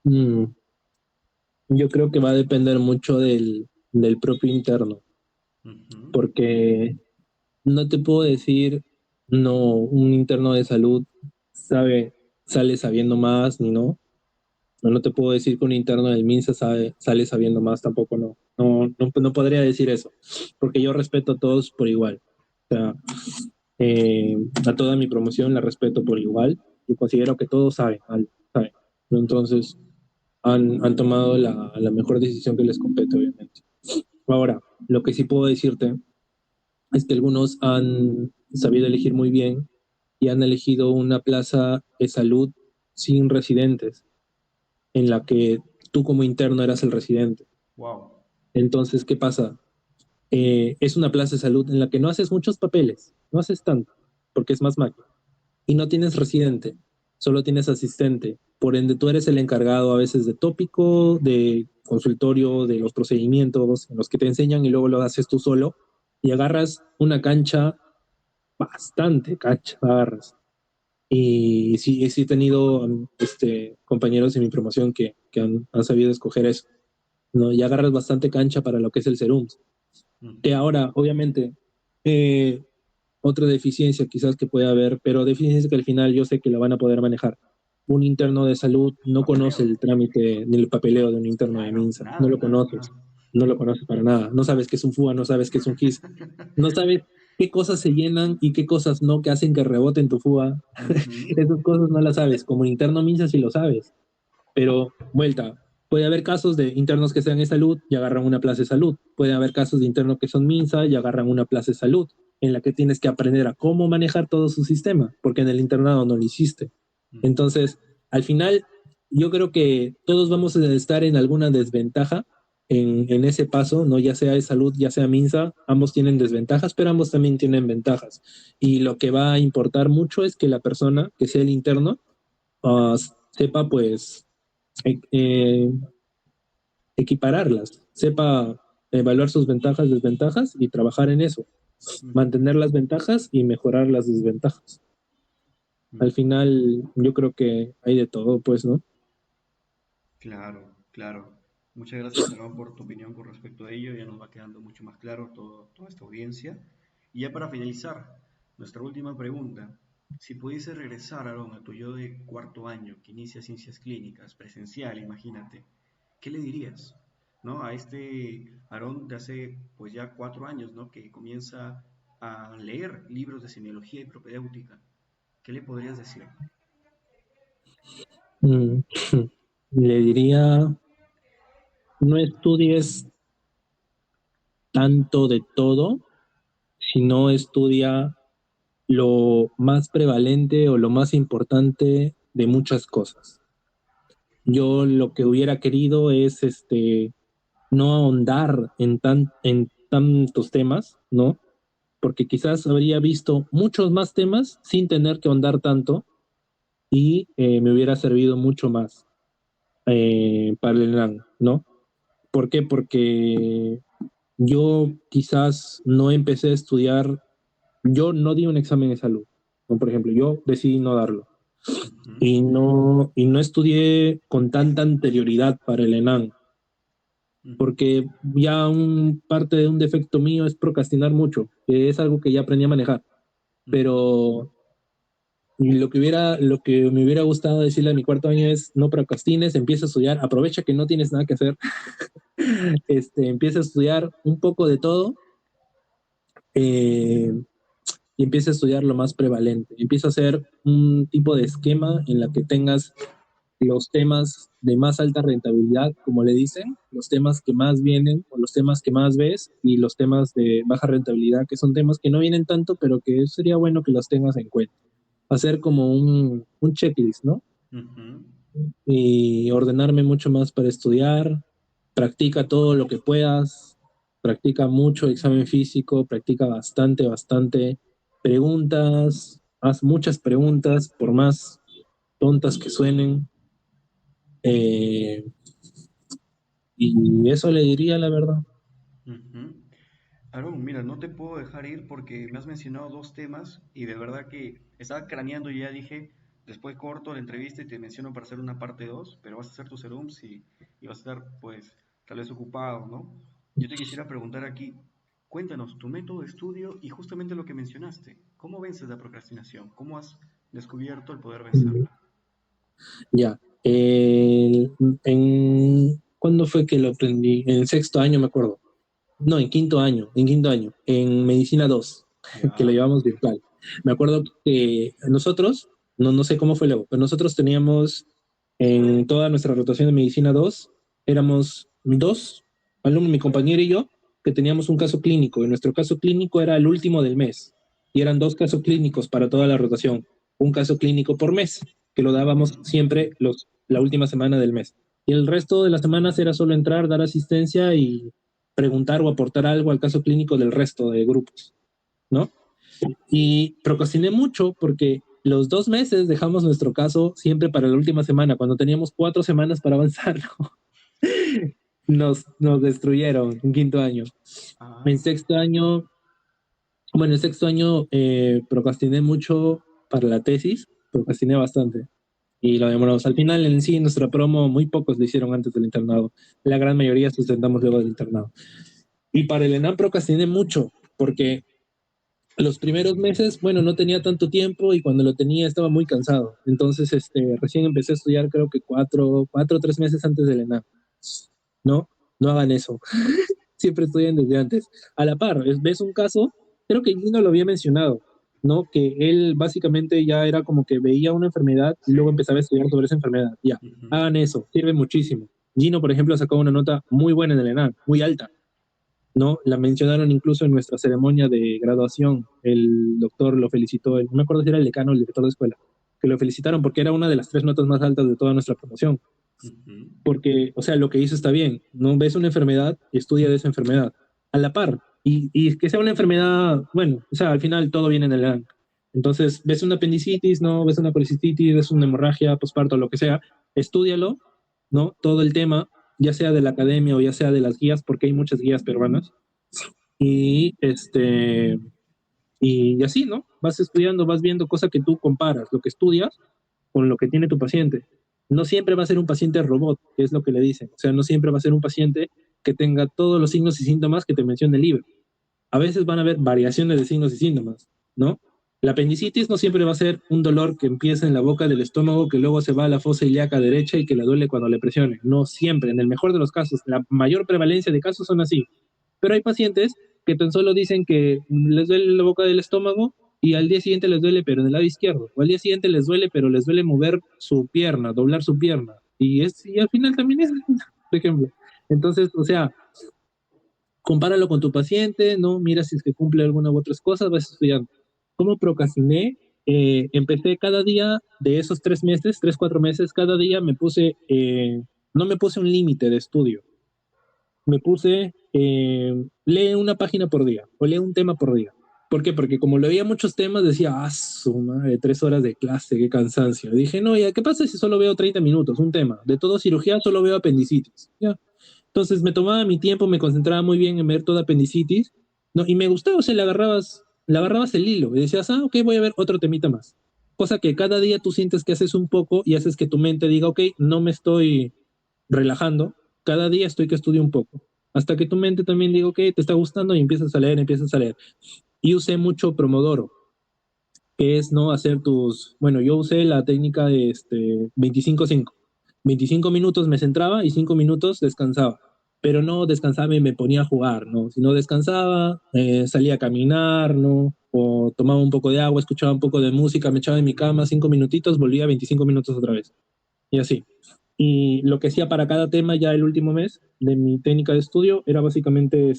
Mm, yo creo que va a depender mucho del propio interno, Ujú. porque no te puedo decir, no, un interno de salud sale sabiendo más, ni no. No te puedo decir que un interno del MINSA sale sabiendo más, tampoco no. No podría decir eso, porque yo respeto a todos por igual. O sea, a toda mi promoción la respeto por igual. Yo considero que todos saben. Entonces, han tomado la mejor decisión que les compete, obviamente. Ahora, lo que sí puedo decirte es que algunos han sabido elegir muy bien y han elegido una plaza de salud sin residentes, en la que tú como interno eras el residente. Wow. Entonces, ¿qué pasa? Es una plaza de salud en la que no haces muchos papeles, no haces tanto, porque es más máquina. Y no tienes residente, solo tienes asistente. Por ende, tú eres el encargado a veces de tópico, de consultorio, de los procedimientos en los que te enseñan y luego lo haces tú solo y agarras una cancha, bastante cancha agarras. Y sí he tenido compañeros en mi promoción que han sabido escoger eso, ¿no? Y agarras bastante cancha para lo que es el serum. Que Ujú. ahora, obviamente, eh, otra deficiencia quizás que pueda haber, pero deficiencia que al final yo sé que la van a poder manejar. Un interno de salud no conoce Papeleo. el trámite ni el papeleo de un interno de Claro, MINSA, no nada, lo nada, conoces, nada. no lo conoces para nada, no sabes qué es un FUA, no sabes qué es un GIS, no sabes qué cosas se llenan y qué cosas no que hacen que rebote en tu FUA. Ujú. Esas cosas no las sabes, como interno MINSA sí lo sabes, pero vuelta, puede haber casos de internos que sean de salud y agarran una plaza de salud. Puede haber casos de internos que son MINSA y agarran una plaza de salud, en la que tienes que aprender a cómo manejar todo su sistema, porque en el internado no lo hiciste. Ujú. Entonces, al final, yo creo que todos vamos a estar en alguna desventaja en ese paso, ¿no? Ya sea de salud, ya sea MINSA, ambos tienen desventajas, pero ambos también tienen ventajas. Y lo que va a importar mucho es que la persona, que sea el interno, uh, sepa pues e- eh, equipararlas, sepa evaluar sus ventajas, desventajas y trabajar en eso, Ujú. mantener las ventajas y mejorar las desventajas. Al Ujú. final, yo creo que hay de todo, pues, ¿no? Claro, claro. Muchas gracias, Aaron, por tu opinión con respecto a ello. Ya nos va quedando mucho más claro toda esta audiencia. Y ya para finalizar, nuestra última pregunta. Si pudiese regresar, Aaron, a tu yo de cuarto año que inicia ciencias clínicas, presencial, imagínate, ¿qué le dirías? ¿No? A este Aarón de hace pues ya 4 años, ¿no? Que comienza a leer libros de semiología y propedéutica. ¿Qué le podrías decir? Mm, Le diría, no estudies tanto de todo, sino estudia lo más prevalente o lo más importante de muchas cosas. Yo lo que hubiera querido es no ahondar en tantos temas, ¿no? Porque quizás habría visto muchos más temas sin tener que ahondar tanto y me hubiera servido mucho más para el ENAM, ¿no? ¿Por qué? Porque yo quizás no empecé a estudiar, yo no di un examen de salud, ¿no? Por ejemplo, yo decidí no darlo Ujú, y no estudié con tanta anterioridad para el ENAM, ujú, porque ya parte de un defecto mío es procrastinar mucho, que es algo que ya aprendí a manejar, ujú, pero lo que me hubiera gustado decirle a mi cuarto año es no procrastines, empieza a estudiar, aprovecha que no tienes nada que hacer, empieza a estudiar un poco de todo eh, y empieza a estudiar lo más prevalente, empieza a hacer un tipo de esquema en la que tengas los temas de más alta rentabilidad, como le dicen, los temas que más vienen o los temas que más ves y los temas de baja rentabilidad, que son temas que no vienen tanto, pero que sería bueno que los tengas en cuenta. Hacer como un checklist, ¿no? ujú. Y ordenarme mucho más para estudiar, practica todo lo que puedas, practica mucho examen físico, practica bastante, bastante preguntas, haz muchas preguntas, por más tontas que suenen, eh, y eso le diría la verdad. Ujú. Aaron, mira, no te puedo dejar ir porque me has mencionado dos temas y de verdad que estaba craneando y ya dije, después corto la entrevista y te menciono para hacer una parte 2, pero vas a hacer tus serums y vas a estar pues tal vez ocupado, ¿no? Yo te quisiera preguntar aquí, cuéntanos tu método de estudio y justamente lo que mencionaste, ¿cómo vences la procrastinación? ¿Cómo has descubierto el poder vencerla? Ya. ¿Cuándo fue que lo aprendí? En el sexto año, me acuerdo. No, en quinto año, en Medicina 2 que lo Ya. llevamos virtual. Me acuerdo que nosotros, no sé cómo fue luego, pero nosotros teníamos en toda nuestra rotación de Medicina 2 éramos dos alumnos, mi compañero y yo, que teníamos un caso clínico, y nuestro caso clínico era el último del mes, y eran dos casos clínicos para toda la rotación, un caso clínico por mes, que lo Ujú, dábamos siempre la última semana del mes. Y el resto de las semanas era solo entrar, dar asistencia y preguntar o aportar algo al caso clínico del resto de grupos, ¿no? Y procrastiné mucho porque los 2 meses dejamos nuestro caso siempre para la última semana, cuando teníamos 4 semanas para avanzarlo. Nos destruyeron en quinto año. En ah, sexto año, bueno, en sexto año procrastiné mucho para la tesis, procrastiné bastante. Y lo demoramos. Al final, en sí, nuestra promo, muy pocos lo hicieron antes del internado. La gran mayoría sustentamos luego del internado. Y para el ENAM procrastiné mucho, porque los primeros meses, bueno, no tenía tanto tiempo y cuando lo tenía estaba muy cansado. Entonces, recién empecé a estudiar creo que 3 meses antes del ENAM. No, no hagan eso. Siempre estudian desde antes. A la par, ves un caso, creo que Gino lo había mencionado, ¿no? Que él básicamente ya era como que veía una enfermedad y sí. luego empezaba a estudiar sobre esa enfermedad. Ya, Ujú, hagan eso, sirve muchísimo. Gino, por ejemplo, sacó una nota muy buena en el ENAM, muy alta, ¿no? La mencionaron incluso en nuestra ceremonia de graduación. El doctor lo felicitó, no me acuerdo si era el decano o el director de escuela, que lo felicitaron porque era una de las 3 notas más altas de toda nuestra promoción. ujú. Porque, o sea, lo que hizo está bien, no ves una enfermedad y estudia de esa enfermedad a la par. Y que sea una enfermedad, bueno, o sea, al final todo viene en el rank. Entonces, ves una apendicitis, no, ves una colicitis, ves una hemorragia, posparto, lo que sea, estúdialo, ¿no? Todo el tema, ya sea de la academia o ya sea de las guías, porque hay muchas guías peruanas. Y y así, ¿no? Vas estudiando, vas viendo cosas que tú comparas, lo que estudias con lo que tiene tu paciente. No siempre va a ser un paciente robot, que es lo que le dicen. O sea, no siempre va a ser un paciente que tenga todos los signos y síntomas que te menciona el libro. A veces van a haber variaciones de signos y síntomas, ¿no? La apendicitis no siempre va a ser un dolor que empieza en la boca del estómago, que luego se va a la fosa ilíaca derecha y que le duele cuando le presione. No siempre, en el mejor de los casos. La mayor prevalencia de casos son así. Pero hay pacientes que tan solo dicen que les duele la boca del estómago y al día siguiente les duele, pero en el lado izquierdo. O al día siguiente les duele, pero les duele mover su pierna, doblar su pierna. Y al final también es, por ejemplo. Entonces, o sea, compáralo con tu paciente, ¿no? Mira si es que cumple alguna u otras cosas, vas estudiando. ¿Cómo procrastiné? Empecé cada día de esos 3 meses, 3, 4 meses, cada día no me puse un límite de estudio. Me puse, lee una página por día o lee un tema por día. ¿Por qué? Porque como leía muchos temas, decía, su madre, 3 horas de clase, qué cansancio. Dije, no, ya, ¿qué pasa si solo veo 30 minutos, un tema? De todo cirugía solo veo apendicitis. Ya. Entonces me tomaba mi tiempo, me concentraba muy bien en ver toda apendicitis, ¿no? Y me gustaba, o sea, le agarrabas el hilo y decías, ok, voy a ver otro temita más. Cosa que cada día tú sientes que haces un poco y haces que tu mente diga, ok, no me estoy relajando, cada día estoy que estudio un poco. Hasta que tu mente también diga, ok, te está gustando y empiezas a leer, empiezas a leer. Y usé mucho Promodoro, que es no hacer bueno, yo usé la técnica de 25-5. 25 minutos me centraba y 5 minutos descansaba. Pero no descansaba y me ponía a jugar, ¿no? Si no descansaba, salía a caminar, ¿no? O tomaba un poco de agua, escuchaba un poco de música, me echaba en mi cama 5 minutitos, volvía 25 minutos otra vez. Y así. Y lo que hacía para cada tema ya el último mes de mi técnica de estudio era básicamente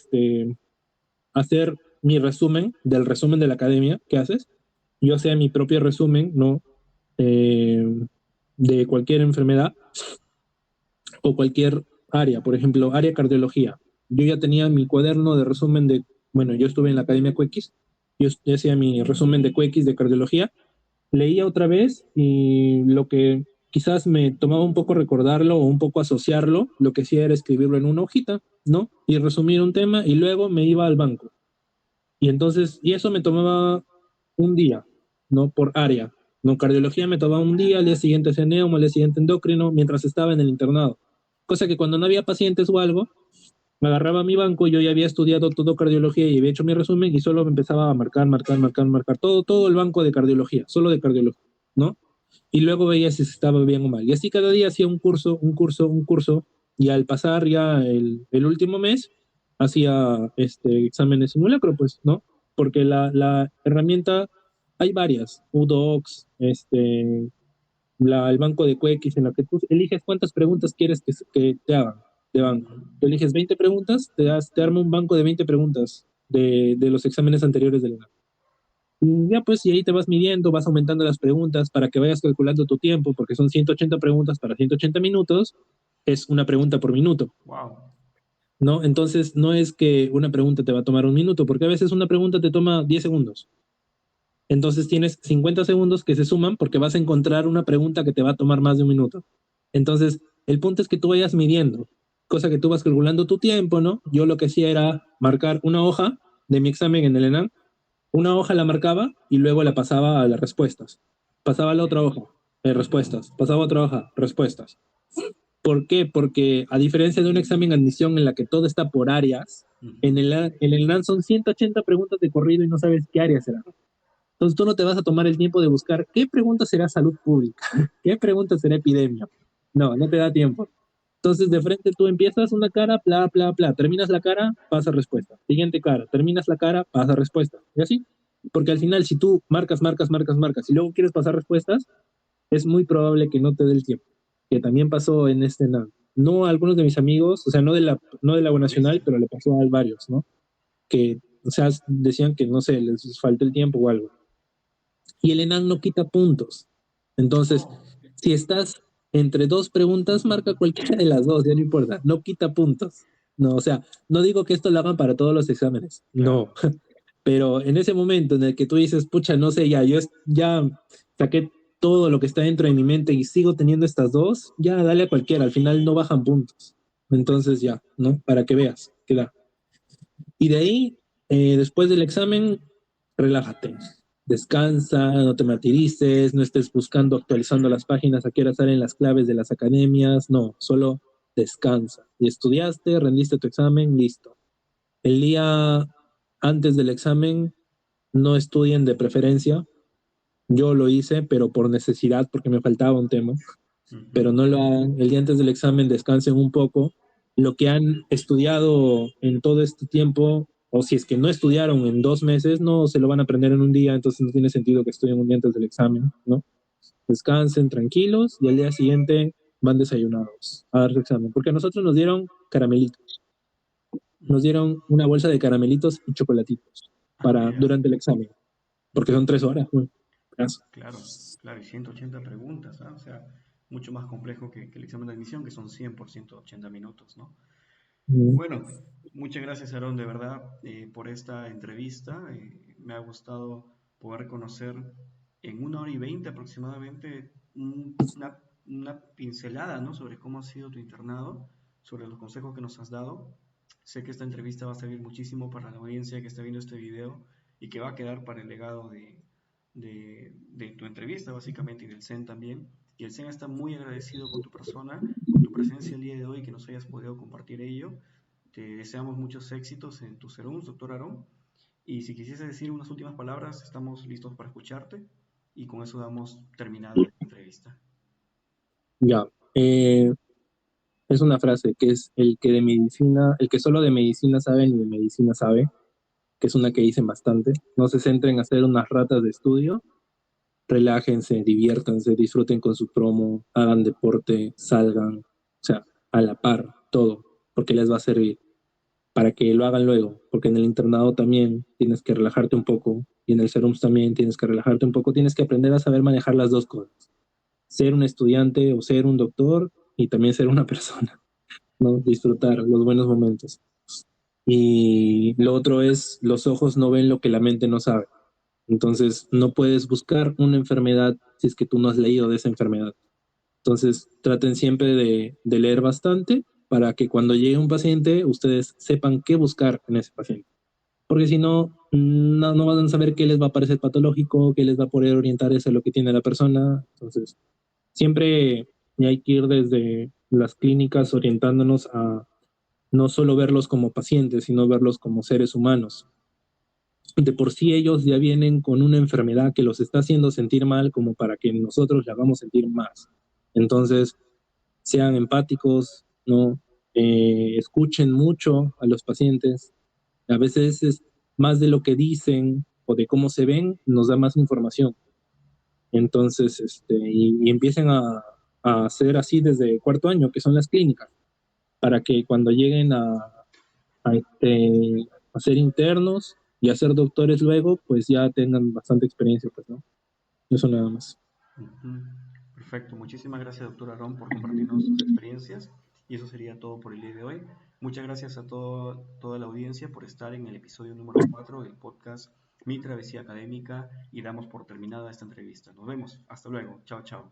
hacer mi resumen del resumen de la academia que haces. Yo hacía mi propio resumen, ¿no? Eh, de cualquier enfermedad o cualquier área, por ejemplo, área cardiología. Yo ya tenía mi cuaderno de resumen bueno, yo estuve en la Academia QX, yo hacía mi resumen de QX de cardiología, leía otra vez y lo que quizás me tomaba un poco recordarlo o un poco asociarlo, lo que hacía era escribirlo en una hojita, ¿no? Y resumir un tema y luego me iba al banco. Y eso me tomaba un día, ¿no? Por área. No, cardiología me tomaba un día, al día siguiente hacía neuma, al día siguiente endocrino, mientras estaba en el internado. Cosa que cuando no había pacientes o algo, me agarraba a mi banco, yo ya había estudiado todo cardiología y había hecho mi resumen y solo me empezaba a marcar todo el banco de cardiología, solo de cardiología, ¿no? Y luego veía si estaba bien o mal. Y así cada día hacía un curso, un curso, un curso, y al pasar ya el último mes, hacía examen de simulacro, pues, ¿no? Porque la herramienta, hay varias, UDocs, el banco de QX, en la que tú eliges cuántas preguntas quieres que te hagan de banco. Tú eliges 20 preguntas, te arma un banco de 20 preguntas de los exámenes anteriores del ENAM. Y ya pues, y ahí te vas midiendo, vas aumentando las preguntas para que vayas calculando tu tiempo, porque son 180 preguntas para 180 minutos, es una pregunta por minuto. Wow. ¿No? Entonces, no es que una pregunta te va a tomar un minuto, porque a veces una pregunta te toma 10 segundos. Entonces tienes 50 segundos que se suman porque vas a encontrar una pregunta que te va a tomar más de un minuto. Entonces, el punto es que tú vayas midiendo, cosa que tú vas calculando tu tiempo, ¿no? Yo lo que hacía era marcar una hoja de mi examen en el ENAM, una hoja la marcaba y luego la pasaba a las respuestas. Pasaba a la otra hoja, respuestas. Pasaba a otra hoja, respuestas. ¿Por qué? Porque a diferencia de un examen de admisión en la que todo está por áreas, en el ENAM son 180 preguntas de corrido y no sabes qué área será. Entonces tú no te vas a tomar el tiempo de buscar qué pregunta será salud pública, qué pregunta será epidemia. No, no te da tiempo. Entonces de frente tú empiezas una cara, bla, bla, bla. Terminas la cara, pasa respuesta. Siguiente cara, terminas la cara, pasa respuesta. Y así. Porque al final si tú marcas y luego quieres pasar respuestas, es muy probable que no te dé el tiempo. Que también pasó en no a algunos de mis amigos, o sea, no de la nacional, pero le pasó a varios, ¿no? Que, o sea, decían que, no sé, les faltó el tiempo o algo. Y el ENAM no quita puntos. Entonces, si estás entre dos preguntas, marca cualquiera de las dos, ya no importa, no quita puntos. No, o sea, no digo que esto lo hagan para todos los exámenes, no, pero en ese momento en el que tú dices, pucha, no sé, ya saqué todo lo que está dentro de mi mente y sigo teniendo estas dos, ya dale a cualquiera, al final no bajan puntos. Entonces ya, ¿no? Para que veas, queda. Y de ahí, después del examen, relájate. Descansa, no te martirices, no estés buscando, actualizando las páginas a qué hora salen las claves de las academias, no, solo descansa. Y estudiaste, rendiste tu examen, listo. El día antes del examen, no estudien de preferencia. Yo lo hice, pero por necesidad, porque me faltaba un tema, pero Ujú. no lo hagan. El día antes del examen descansen un poco. Lo que han estudiado en todo este tiempo, o si es que no estudiaron en 2 meses, no se lo van a aprender en un día, entonces no tiene sentido que estudien un día antes del examen, ¿no? Descansen tranquilos y al día siguiente van desayunados a dar su examen, porque a nosotros nos dieron caramelitos, nos Mm. dieron una bolsa de caramelitos y chocolatitos Ah, para mira. durante el examen, porque son Ujú. 3 horas, ¿no? Caso. Claro, claro, y 180 preguntas, ¿ah? O sea, mucho más complejo que el examen de admisión, que son 100 por 180 minutos, ¿no? Mm. Bueno, muchas gracias, Aaron, de verdad, por esta entrevista. Me ha gustado poder conocer en 1 hora y 20 aproximadamente una pincelada, ¿no? Sobre cómo ha sido tu internado, sobre los consejos que nos has dado. Sé que esta entrevista va a servir muchísimo para la audiencia que está viendo este video y que va a quedar para el legado de tu entrevista, básicamente, y del CEN también. Y el CEN está muy agradecido con tu persona, con tu presencia el día de hoy, que nos hayas podido compartir ello. Te deseamos muchos éxitos en tus serums, doctor Aarón. Y si quisiese decir unas últimas palabras, estamos listos para escucharte. Y con eso damos terminada la entrevista. Ya. Eh, es una frase que es el que de medicina, el que solo de medicina sabe ni de medicina sabe, que es una que dicen bastante. No se centren en hacer unas ratas de estudio, relájense, diviértanse, disfruten con su promo, hagan deporte, salgan, o sea, a la par, todo, porque les va a servir para que lo hagan luego, porque en el internado también tienes que relajarte un poco y en el serums también tienes que relajarte un poco, tienes que aprender a saber manejar las dos cosas, ser un estudiante o ser un doctor y también ser una persona, ¿no? Disfrutar los buenos momentos. Y lo otro es, los ojos no ven lo que la mente no sabe. Entonces, no puedes buscar una enfermedad si es que tú no has leído de esa enfermedad. Entonces, traten siempre de leer bastante para que cuando llegue un paciente, ustedes sepan qué buscar en ese paciente. Porque si no, no van a saber qué les va a parecer patológico, qué les va a poder orientar hacia lo que tiene la persona. Entonces, siempre hay que ir desde las clínicas orientándonos a no solo verlos como pacientes, sino verlos como seres humanos. De por sí ellos ya vienen con una enfermedad que los está haciendo sentir mal como para que nosotros le hagamos sentir más. Entonces, sean empáticos, ¿no? Escuchen mucho a los pacientes. A veces es más de lo que dicen o de cómo se ven, nos da más información. Entonces, y empiecen a hacer así desde cuarto año, que son las clínicas, para que cuando lleguen a ser internos y a ser doctores luego, pues ya tengan bastante experiencia, pues, ¿no? Eso nada más. Ujú. Perfecto. Muchísimas gracias, doctor Aarón, por compartirnos sus experiencias. Y eso sería todo por el día de hoy. Muchas gracias a toda la audiencia por estar en el episodio número 4 del podcast Mi Travesía Académica y damos por terminada esta entrevista. Nos vemos. Hasta luego. Chao, chao.